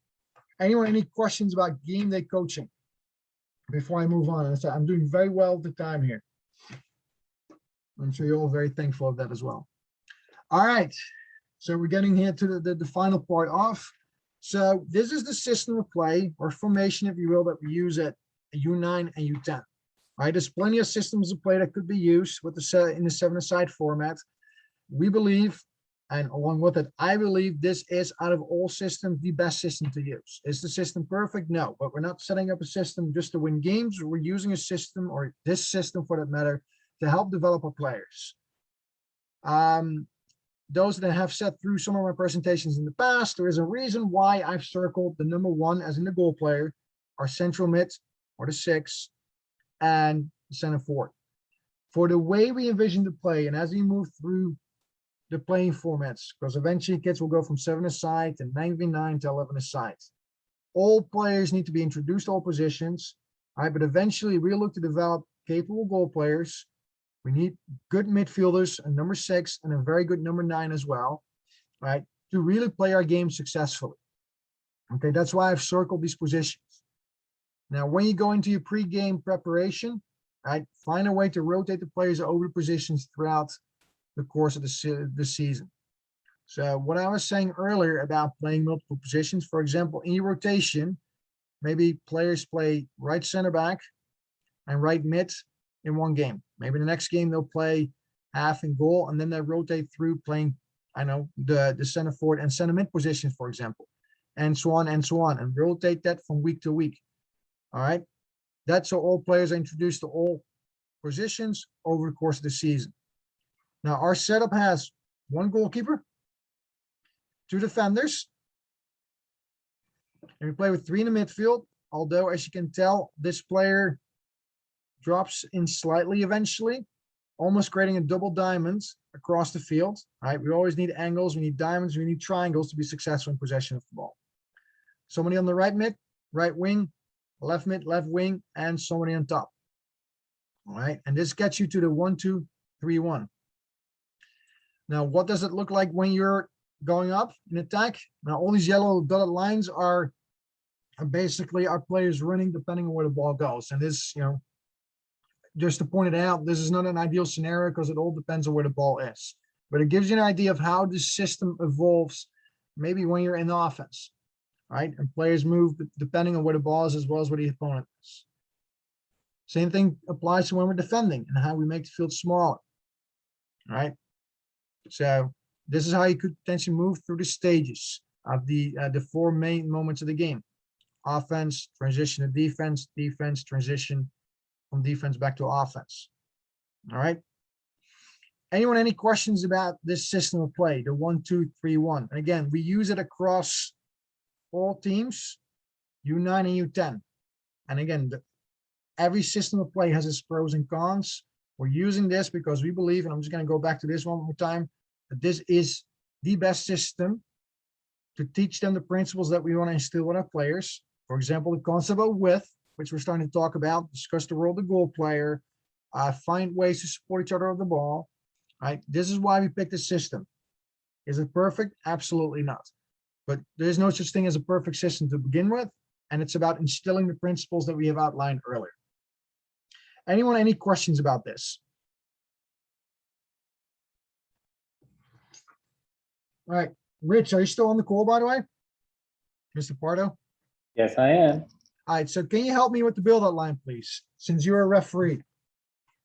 Anyone, any questions about game day coaching before I move on? I'm doing very well at the time here. I'm sure you're all very thankful of that as well. All right. So we're getting here to the final part off. So this is the system of play or formation, if you will, that we use at U9 and U10. All right. There's plenty of systems of play that could be used with in the 7-a-side format. We believe, and along with it, I believe this is, out of all systems, the best system to use. Is the system perfect? No, but we're not setting up a system just to win games. We're using a system, or this system for that matter, to help develop our players. Those that have sat through some of my presentations in the past, there is a reason why I've circled the number 1 as in the goal player, our central mid, or the 6, and the center forward. For the way we envision the play, and as we move through the playing formats, because eventually kids will go from 7-a-side to 9v9 to 11-a-side. All players need to be introduced to all positions, right? But eventually we'll look to develop capable goal players. We need good midfielders, a number 6 and a very good number 9 as well, right? To really play our game successfully. Okay, that's why I've circled these positions. Now, when you go into your pre-game preparation, right, find a way to rotate the players over the positions throughout the course of the season. So what I was saying earlier about playing multiple positions, for example, in your rotation, maybe players play right center back and right mid in one game. Maybe the next game they'll play half in goal, and then they rotate through playing, I know, the center forward and center mid positions, for example, and so on, and rotate that from week to week. All right. That's how all players are introduced to all positions over the course of the season. Now, our setup has 1 goalkeeper, 2 defenders, and we play with 3 in the midfield. Although, as you can tell, this player drops in slightly eventually, almost creating a double diamond across the field. All right, we always need angles, we need diamonds, we need triangles to be successful in possession of the ball. Somebody on the right mid, right wing, left mid, left wing, and somebody on top. All right, and this gets you to the 1-2-3-1. Now, what does it look like when you're going up in attack? Now, all these yellow dotted lines are basically our players running depending on where the ball goes. And this, just to point it out, this is not an ideal scenario because it all depends on where the ball is. But it gives you an idea of how the system evolves, maybe when you're in offense, right? And players move depending on where the ball is as well as where the opponent is. Same thing applies to when we're defending and how we make the field smaller, right? So this is how you could potentially move through the stages of the 4 main moments of the game: offense, transition to defense, defense, transition from defense back to offense. All right. Anyone, any questions about this system of play, the 1-2-3-1? And again, we use it across all teams, U9 and U10. And again, every system of play has its pros and cons. We're using this because we believe, and I'm just going to go back to this one more time, that this is the best system to teach them the principles that we want to instill with our players. For example, the concept of width, which we're starting to talk about, discuss the role of the goal player, find ways to support each other on the ball. Right? This is why we picked this system. Is it perfect? Absolutely not. But there is no such thing as a perfect system to begin with, and it's about instilling the principles that we have outlined earlier. Anyone, any questions about this? All right, Rich, are you still on the call, by the way? Mr. Pardo? Yes, I am. All right, so can you help me with the build-out line, please? Since you're a referee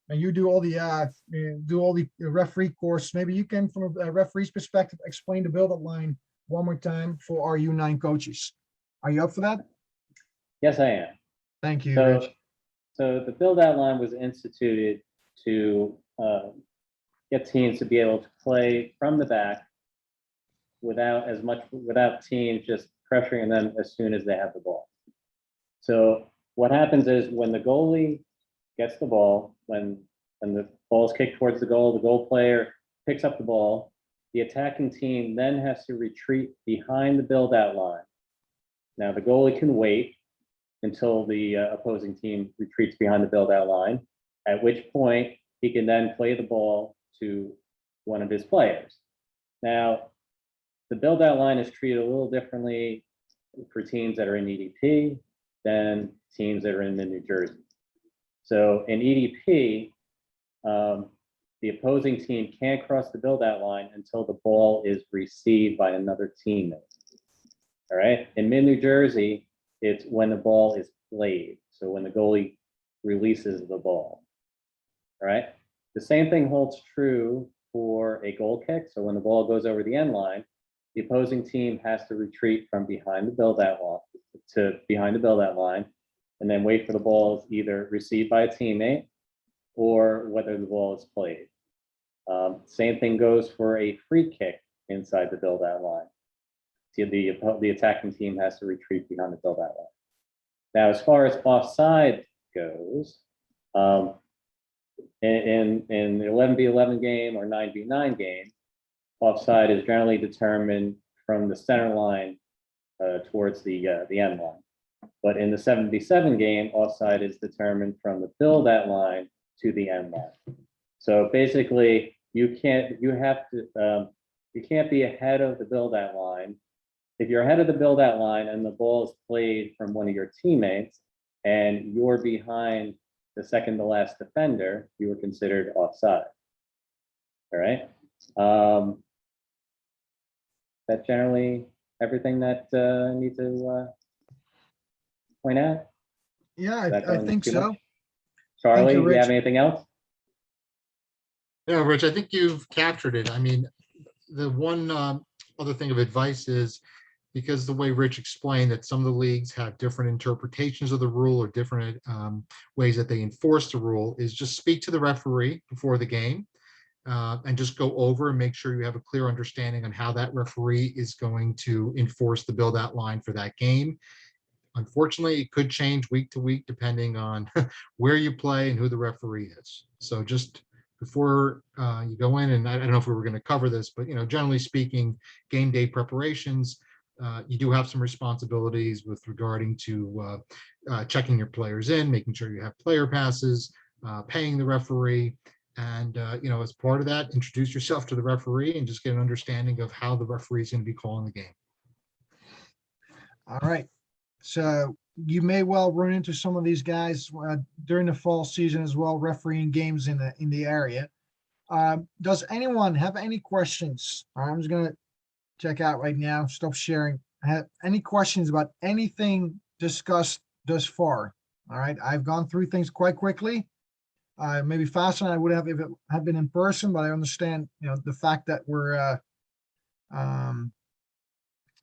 and you do all the referee course, maybe you can, from a referee's perspective, explain the build-out line one more time for our U9 coaches. Are you up for that? Yes, I am. Thank you, So, Rich. so the build-out line was instituted to get teams to be able to play from the back without teams just pressuring them as soon as they have the ball. So what happens is when the goalie gets the ball, when the ball is kicked towards the goal player picks up the ball, the attacking team then has to retreat behind the build-out line. Now the goalie can wait until the opposing team retreats behind the build-out line, at which point he can then play the ball to one of his players. Now, the build-out line is treated a little differently for teams that are in EDP than teams that are in the New Jersey. So in EDP, the opposing team can't cross the build-out line until the ball is received by another teammate. All right. In mid New Jersey, it's when the ball is played. So when the goalie releases the ball. All right. The same thing holds true for a goal kick. So when the ball goes over the end line, the opposing team has to retreat from behind the build-out line to behind the build-out line, and then wait for the ball is either received by a teammate or whether the ball is played. Same thing goes for a free kick inside the build-out line. So the attacking team has to retreat behind the build-out line. Now, as far as offside goes, in the 11v11 game or 9v9 game, offside is generally determined from the center line towards the end line. But in the 7v7 game, offside is determined from the build-out line to the end line. So basically, you can't be ahead of the build-out line. If you're ahead of the build-out line and the ball is played from one of your teammates and you're behind the second to last defender, you are considered offside. All right. That's generally everything that I need to point out. Yeah, Is that I going think too so. much? Charlie, you, do you have Rich. anything else? Yeah, Rich, I think you've captured it. I mean, the one other thing of advice is, because the way Rich explained that some of the leagues have different interpretations of the rule or different ways that they enforce the rule, is just speak to the referee before the game and just go over and make sure you have a clear understanding on how that referee is going to enforce the build-out line for that game. Unfortunately, it could change week to week depending on where you play and who the referee is. So just before you go in, and I don't know if we were going to cover this, but generally speaking, game day preparations, you do have some responsibilities with regarding to checking your players in, making sure you have player passes, paying the referee, and as part of that, introduce yourself to the referee and just get an understanding of how the referee is going to be calling the game. All right. So you may well run into some of these guys during the fall season as well, refereeing games in the area. Does anyone have any questions? I'm just gonna check out right now. Stop sharing. Have any questions about anything discussed thus far? All right. I've gone through things quite quickly. Maybe faster than I would have if it had been in person, but I understand, the fact that we're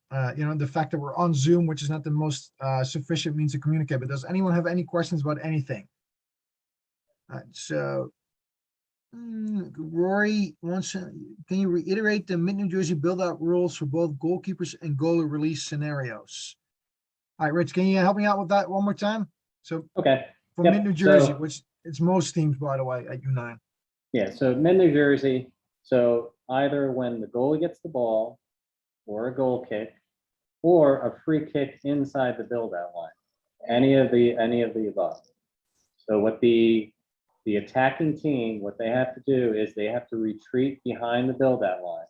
the fact that we're on Zoom, which is not the most sufficient means to communicate. But does anyone have any questions about anything? So Rory wants to, can you reiterate the Mid-New Jersey build-out rules for both goalkeepers and goalie release scenarios? All right, Rich, can you help me out with that one more time? So Okay. for Yep. Mid-New Jersey, So- which it's most teams, by the way, at U9. Yeah, so Mid-New Jersey, so either when the goalie gets the ball or a goal kick or a free kick inside the build-out line, any of the above. So what the attacking team, what they have to do is they have to retreat behind the build-out line.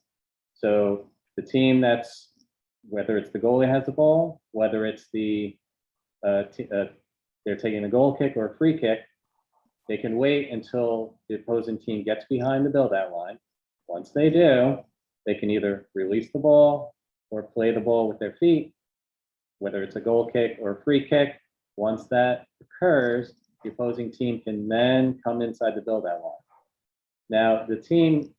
So the team that's, whether it's the goalie has the ball, whether it's they're taking a goal kick or a free kick, they can wait until the opposing team gets behind the build-out line. Once they do, they can either release the ball or play the ball with their feet, whether it's a goal kick or a free kick. Once that occurs, the opposing team can then come inside the build-out line. Now, the team,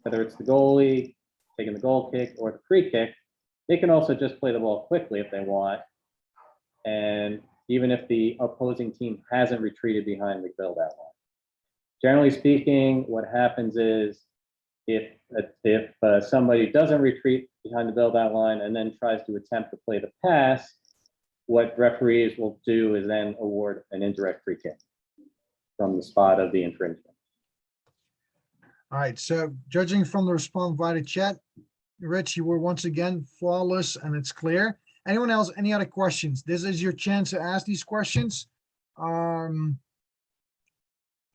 whether it's the goalie taking the goal kick or the free kick, they can also just play the ball quickly if they want. And even if the opposing team hasn't retreated behind the build-out line. Generally speaking, what happens is if somebody doesn't retreat behind the build-out line and then tries to attempt to play the pass, what referees will do is then award an indirect free kick from the spot of the infringement. All right, so judging from the response via the chat, Rich, you were once again flawless and it's clear. Anyone else, any other questions? This is your chance to ask these questions. I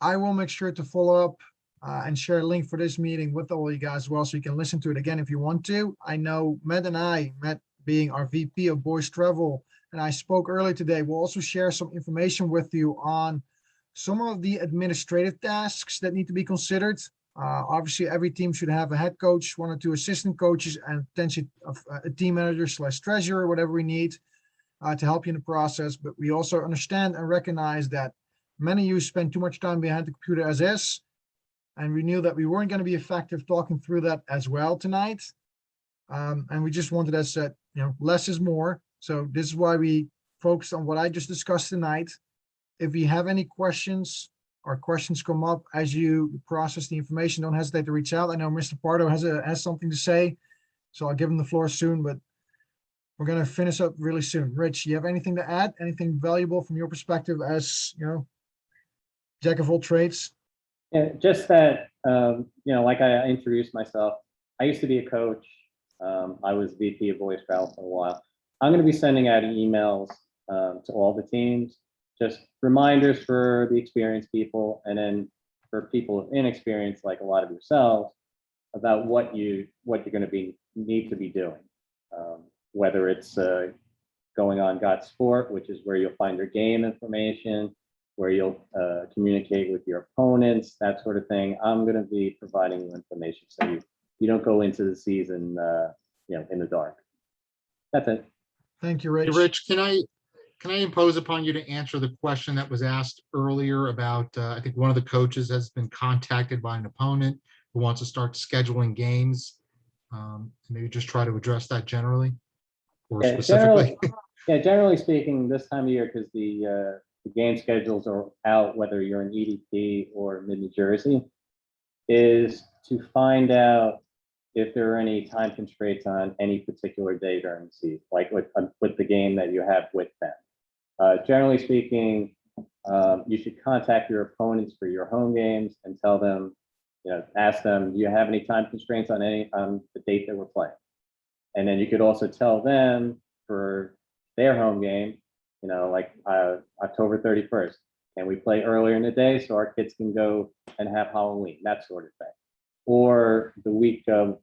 will make sure to follow up and share a link for this meeting with all you guys as well, so you can listen to it again if you want to. I know Matt being our VP of Boys Travel, and I spoke earlier today, we'll also share some information with you on some of the administrative tasks that need to be considered. Obviously, every team should have a head coach, 1 or 2 assistant coaches, and potentially a team manager / treasurer, whatever we need to help you in the process. But we also understand and recognize that many of you spend too much time behind the computer as is, and we knew that we weren't going to be effective talking through that as well tonight. And we just wanted, as said, less is more. So this is why we focused on what I just discussed tonight. If you have any questions or questions come up as you process the information, don't hesitate to reach out. I know Mr. Pardo has something to say, so I'll give him the floor soon. But we're gonna finish up really soon. Rich, you have anything to add? Anything valuable from your perspective as, jack of all trades? Yeah, just that, like I introduced myself, I used to be a coach. I was VP of Boys Travel for a while. I'm going to be sending out emails to all the teams, just reminders for the experienced people, and then for people of inexperience, like a lot of yourselves, about what you're going to need to be doing. Whether it's going on Got Sport, which is where you'll find your game information, where you'll communicate with your opponents, that sort of thing. I'm going to be providing you information so you don't go into the season, in the dark. That's it. Thank you, Hey, Rich. Rich, can I impose upon you to answer the question that was asked earlier about, I think one of the coaches has been contacted by an opponent who wants to start scheduling games. Maybe just try to address that generally or Yeah, specifically. generally speaking, this time of year, because the game schedules are out, whether you're in EDP or mid-New Jersey, is to find out if there are any time constraints on any particular day during the season, like with the game that you have with them. Generally speaking, you should contact your opponents for your home games and tell them, ask them, do you have any time constraints on the date that we're playing? And then you could also tell them for their home game, like October 31st, can we play earlier in the day so our kids can go and have Halloween, that sort of thing. Or the week of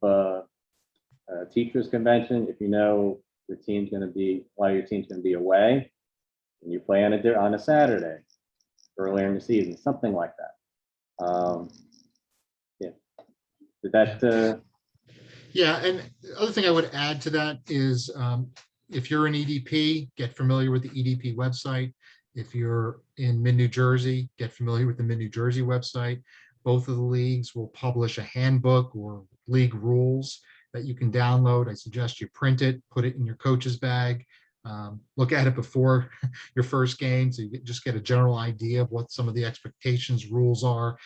teachers convention, if your team's going to be, one of your team's going to be away, and you play on a Saturday earlier in the season, something like that. Yeah. Did that? Yeah, and the other thing I would add to that is if you're an EDP, get familiar with the EDP website. If you're in mid-New Jersey, get familiar with the mid-New Jersey website. Both of the leagues will publish a handbook or league rules that you can download. I suggest you print it, put it in your coach's bag, look at it before your first game so you just get a general idea of what some of the expectations, rules are.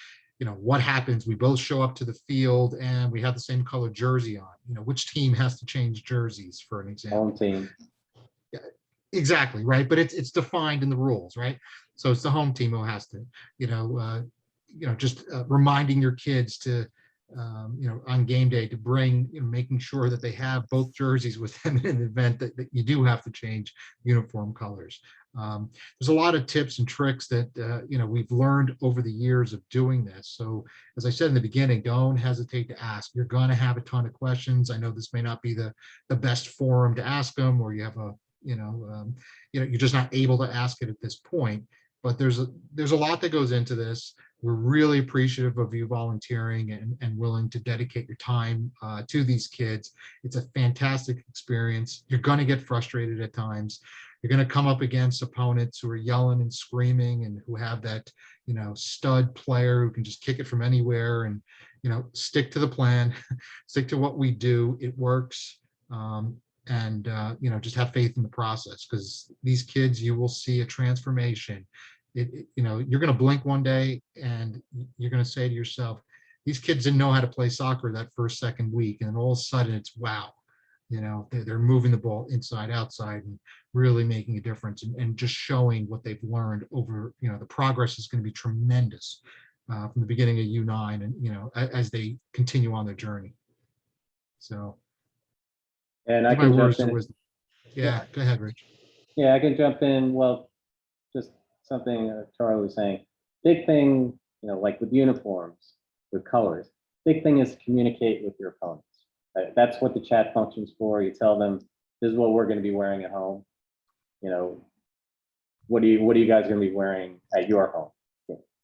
What happens, we both show up to the field and we have the same color jersey on. Which team has to change jerseys, for an example? Home team. Yeah, exactly, right? But it's defined in the rules, right? So it's the home team who has to, just reminding your kids to, on game day to bring, making sure that they have both jerseys with them in the event that you do have to change uniform colors. There's a lot of tips and tricks that, we've learned over the years of doing this. So as I said in the beginning, don't hesitate to ask. You're going to have a ton of questions. I know this may not be the best forum to ask them, or you have you're just not able to ask it at this point, but there's a lot that goes into this. We're really appreciative of you volunteering and willing to dedicate your time to these kids. It's a fantastic experience. You're going to get frustrated at times. You're going to come up against opponents who are yelling and screaming and who have that, stud player who can just kick it from anywhere, and, stick to the plan, stick to what we do. It works. And just have faith in the process, because these kids, you will see a transformation. You're going to blink one day and you're going to say to yourself, these kids didn't know how to play soccer that second week, and then all of a sudden it's wow. They're moving the ball inside, outside, and really making a difference, and just showing what they've learned over, the progress is going to be tremendous from the beginning of U9 and, as they continue on their journey. So. And I can jump in. Yeah, go ahead, Rich. Yeah, I can jump in. Well, just something Charlie was saying. Big thing, like with uniforms, with colors, big thing is to communicate with your opponents. That's what the chat function's for. You tell them, this is what we're going to be wearing at home. What are you guys going to be wearing at your home?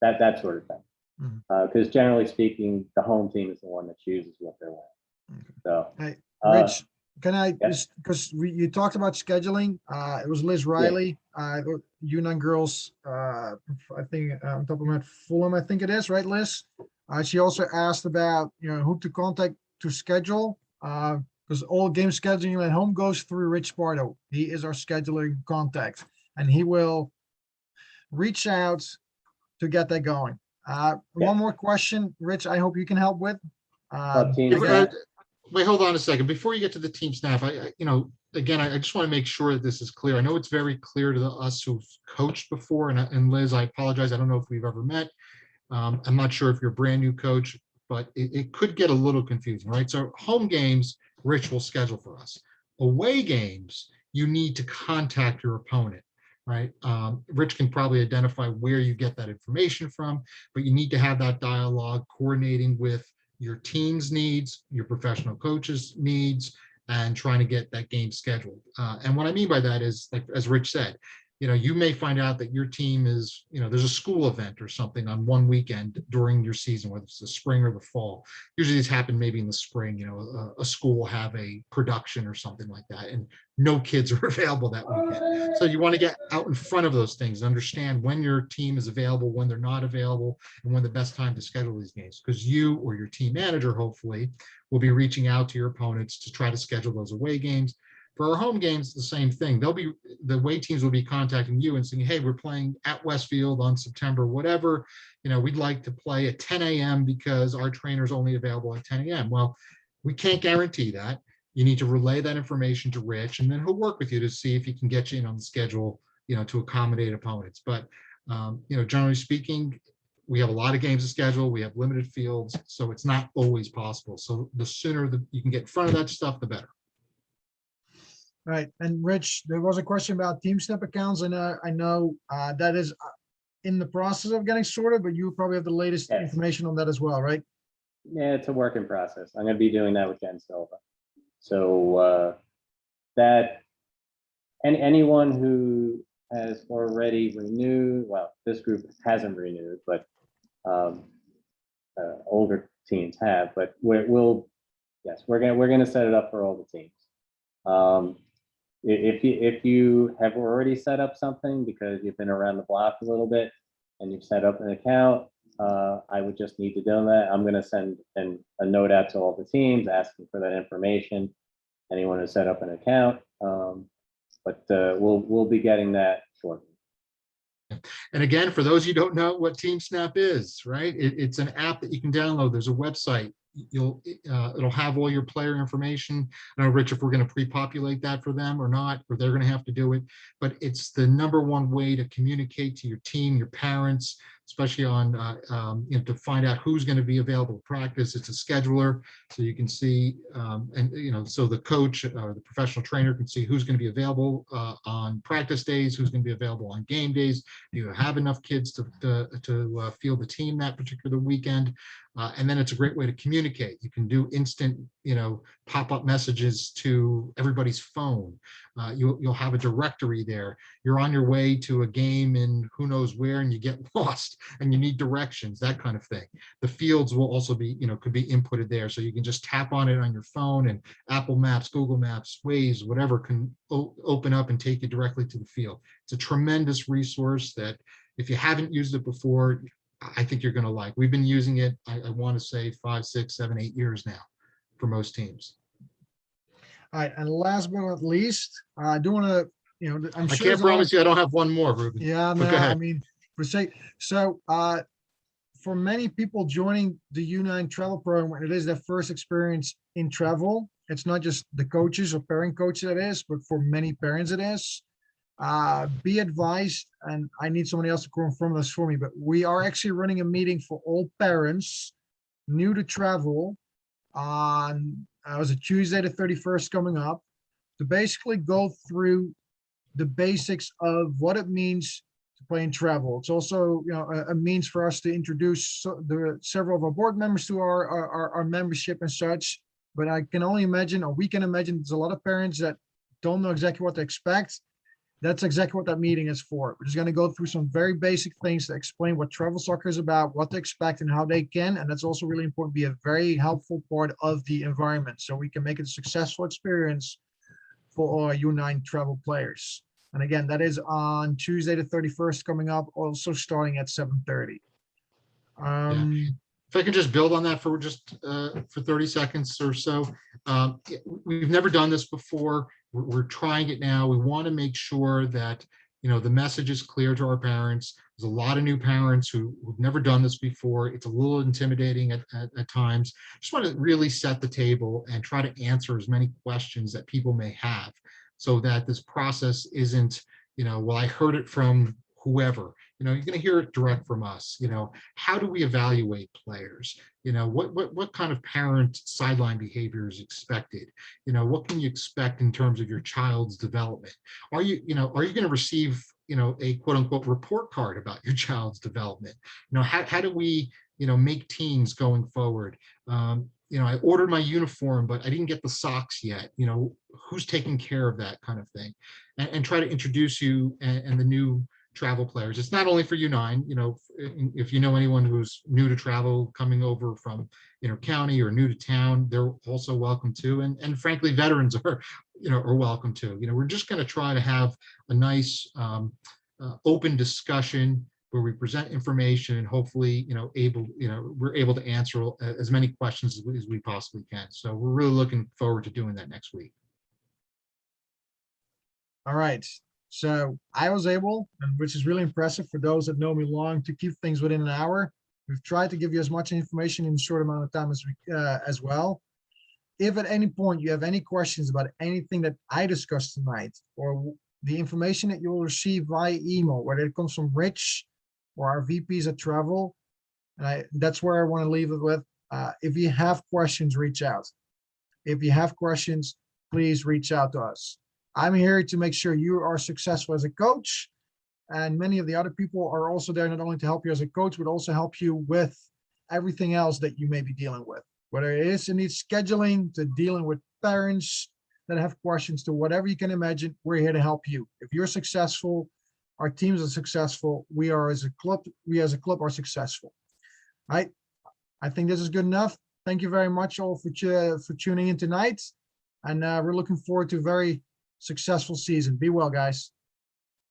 That sort of thing. Because generally speaking, the home team is the one that chooses what they're wearing. So, Hey, Rich, can I just, because you talked about scheduling, it was Liz Riley, U9 girls, I think on top of my head, Fulham, I think it is, right, Liz? She also asked about, who to contact to schedule, because all game scheduling at home goes through Rich Sparto. He is our scheduling contact, and he will reach out to get that going. One more question, Rich, I hope you can help with. team Again, wait, hold on a second. Before you get to the team snap, again, I just want to make sure that this is clear. I know it's very clear to us who've coached before, and Liz, I apologize. I don't know if we've ever met. I'm not sure if you're a brand new coach, but it could get a little confusing, right? So home games, Rich will schedule for us. Away games, you need to contact your opponent, right? Rich can probably identify where you get that information from, but you need to have that dialogue coordinating with your team's needs, your professional coach's needs, and trying to get that game scheduled. And what I mean by that is, like as Rich said, you may find out that your team is, there's a school event or something on one weekend during your season, whether it's the spring or the fall. Usually this happens maybe in the spring, a school will have a production or something like that, and no kids are available that weekend. So you want to get out in front of those things, understand when your team is available, when they're not available, and when the best time to schedule these games, because you or your team manager, hopefully, will be reaching out to your opponents to try to schedule those away games. For our home games, the same thing. The away teams will be contacting you and saying, hey, we're playing at Westfield on September, whatever. We'd like to play at 10 a.m. because our trainer's only available at 10 a.m. Well, we can't guarantee that. You need to relay that information to Rich, and then he'll work with you to see if he can get you in on the schedule, to accommodate opponents. But, generally speaking, we have a lot of games to schedule. We have limited fields, so it's not always possible. So the sooner that you can get in front of that stuff, the better. Right. And Rich, there was a question about team snap accounts, and I know that is in the process of getting sorted, but you probably have the latest Yes. information on that as well, right? Yeah, it's a work in process. I'm going to be doing that with Jen Silva. So that, and anyone who has already renewed, well, this group hasn't renewed, but older teams have. But we're going to set it up for all the teams. If you have already set up something because you've been around the block a little bit and you've set up an account, I would just need to do that. I'm going to send a note out to all the teams asking for that information. Anyone who set up an account, but we'll be getting that shortly. And again, for those you don't know what TeamSnap is, right? It's an app that you can download. There's a website. It'll have all your player information. I don't know, Rich, if we're going to pre-populate that for them or not, or they're going to have to do it. But it's the number one way to communicate to your team, your parents, especially on to find out who's going to be available to practice. It's a scheduler, so you can see, so the coach or the professional trainer can see who's going to be available on practice days, who's going to be available on game days. Do you have enough kids to field the team that particular weekend? And then it's a great way to communicate. You can do instant, pop-up messages to everybody's phone. You'll have a directory there. You're on your way to a game in who knows where, and you get lost and you need directions, that kind of thing. The fields will also be, could be inputted there. So you can just tap on it on your phone, and Apple Maps, Google Maps, Waze, whatever can open up and take you directly to the field. It's a tremendous resource that if you haven't used it before, I think you're going to like. We've been using it, I want to say 5, 6, 7, 8 years now for most teams. All right, and last but not least, I do want to, I'm I sure can't promise you I don't have one more, Ruben. Yeah, But no, go I ahead. mean, for many people joining the U9 travel program, when it is their first experience in travel, it's not just the coaches or parent coach that is, but for many parents it is. Be advised, and I need somebody else to confirm this for me, but we are actually running a meeting for all parents new to travel on, it was a Tuesday the 31st coming up, to basically go through the basics of what it means to play in travel. It's also, a means for us to introduce several of our board members to our membership and such. But I can only imagine, or we can imagine, there's a lot of parents that don't know exactly what to expect. That's exactly what that meeting is for. We're just going to go through some very basic things to explain what travel soccer is about, what to expect, and how they can. And that's also really important, be a very helpful part of the environment, so we can make it a successful experience for our U9 travel players. And again, that is on Tuesday the 31st coming up, also starting at 7:30. If I can just build on that for just for 30 seconds or so. We've never done this before. We're trying it now. We want to make sure that the message is clear to our parents. There's a lot of new parents who've never done this before. It's a little intimidating at times. Just want to really set the table and try to answer as many questions that people may have, so that this process isn't, well, I heard it from whoever. You're going to hear it direct from us. How do we evaluate players? What kind of parent sideline behavior is expected? What can you expect in terms of your child's development? Are you going to receive, a quote unquote report card about your child's development? How do we, make teams going forward? I ordered my uniform, but I didn't get the socks yet. Who's taking care of that kind of thing? And try to introduce you and the new travel players. It's not only for U9, if you know anyone who's new to travel, coming over from county or new to town, they're also welcome to. And frankly, veterans are welcome to. We're just going to try to have a nice open discussion where we present information and hopefully, we're able to answer as many questions as we possibly can. So we're really looking forward to doing that next week. All right. So I was able, and which is really impressive for those that know me long, to keep things within an hour. We've tried to give you as much information in a short amount of time as well. If at any point you have any questions about anything that I discussed tonight, or the information that you will receive via email, whether it comes from Rich or our VPs at Travel, that's where I want to leave it with. If you have questions, reach out. If you have questions, please reach out to us. I'm here to make sure you are successful as a coach, and many of the other people are also there not only to help you as a coach, but also help you with everything else that you may be dealing with, whether it is indeed scheduling, to dealing with parents that have questions, to whatever you can imagine. We're here to help you. If you're successful, our teams are successful. We as a club are successful. Right? I think this is good enough. Thank you very much all for tuning in tonight, and we're looking forward to a very successful season. Be well, guys.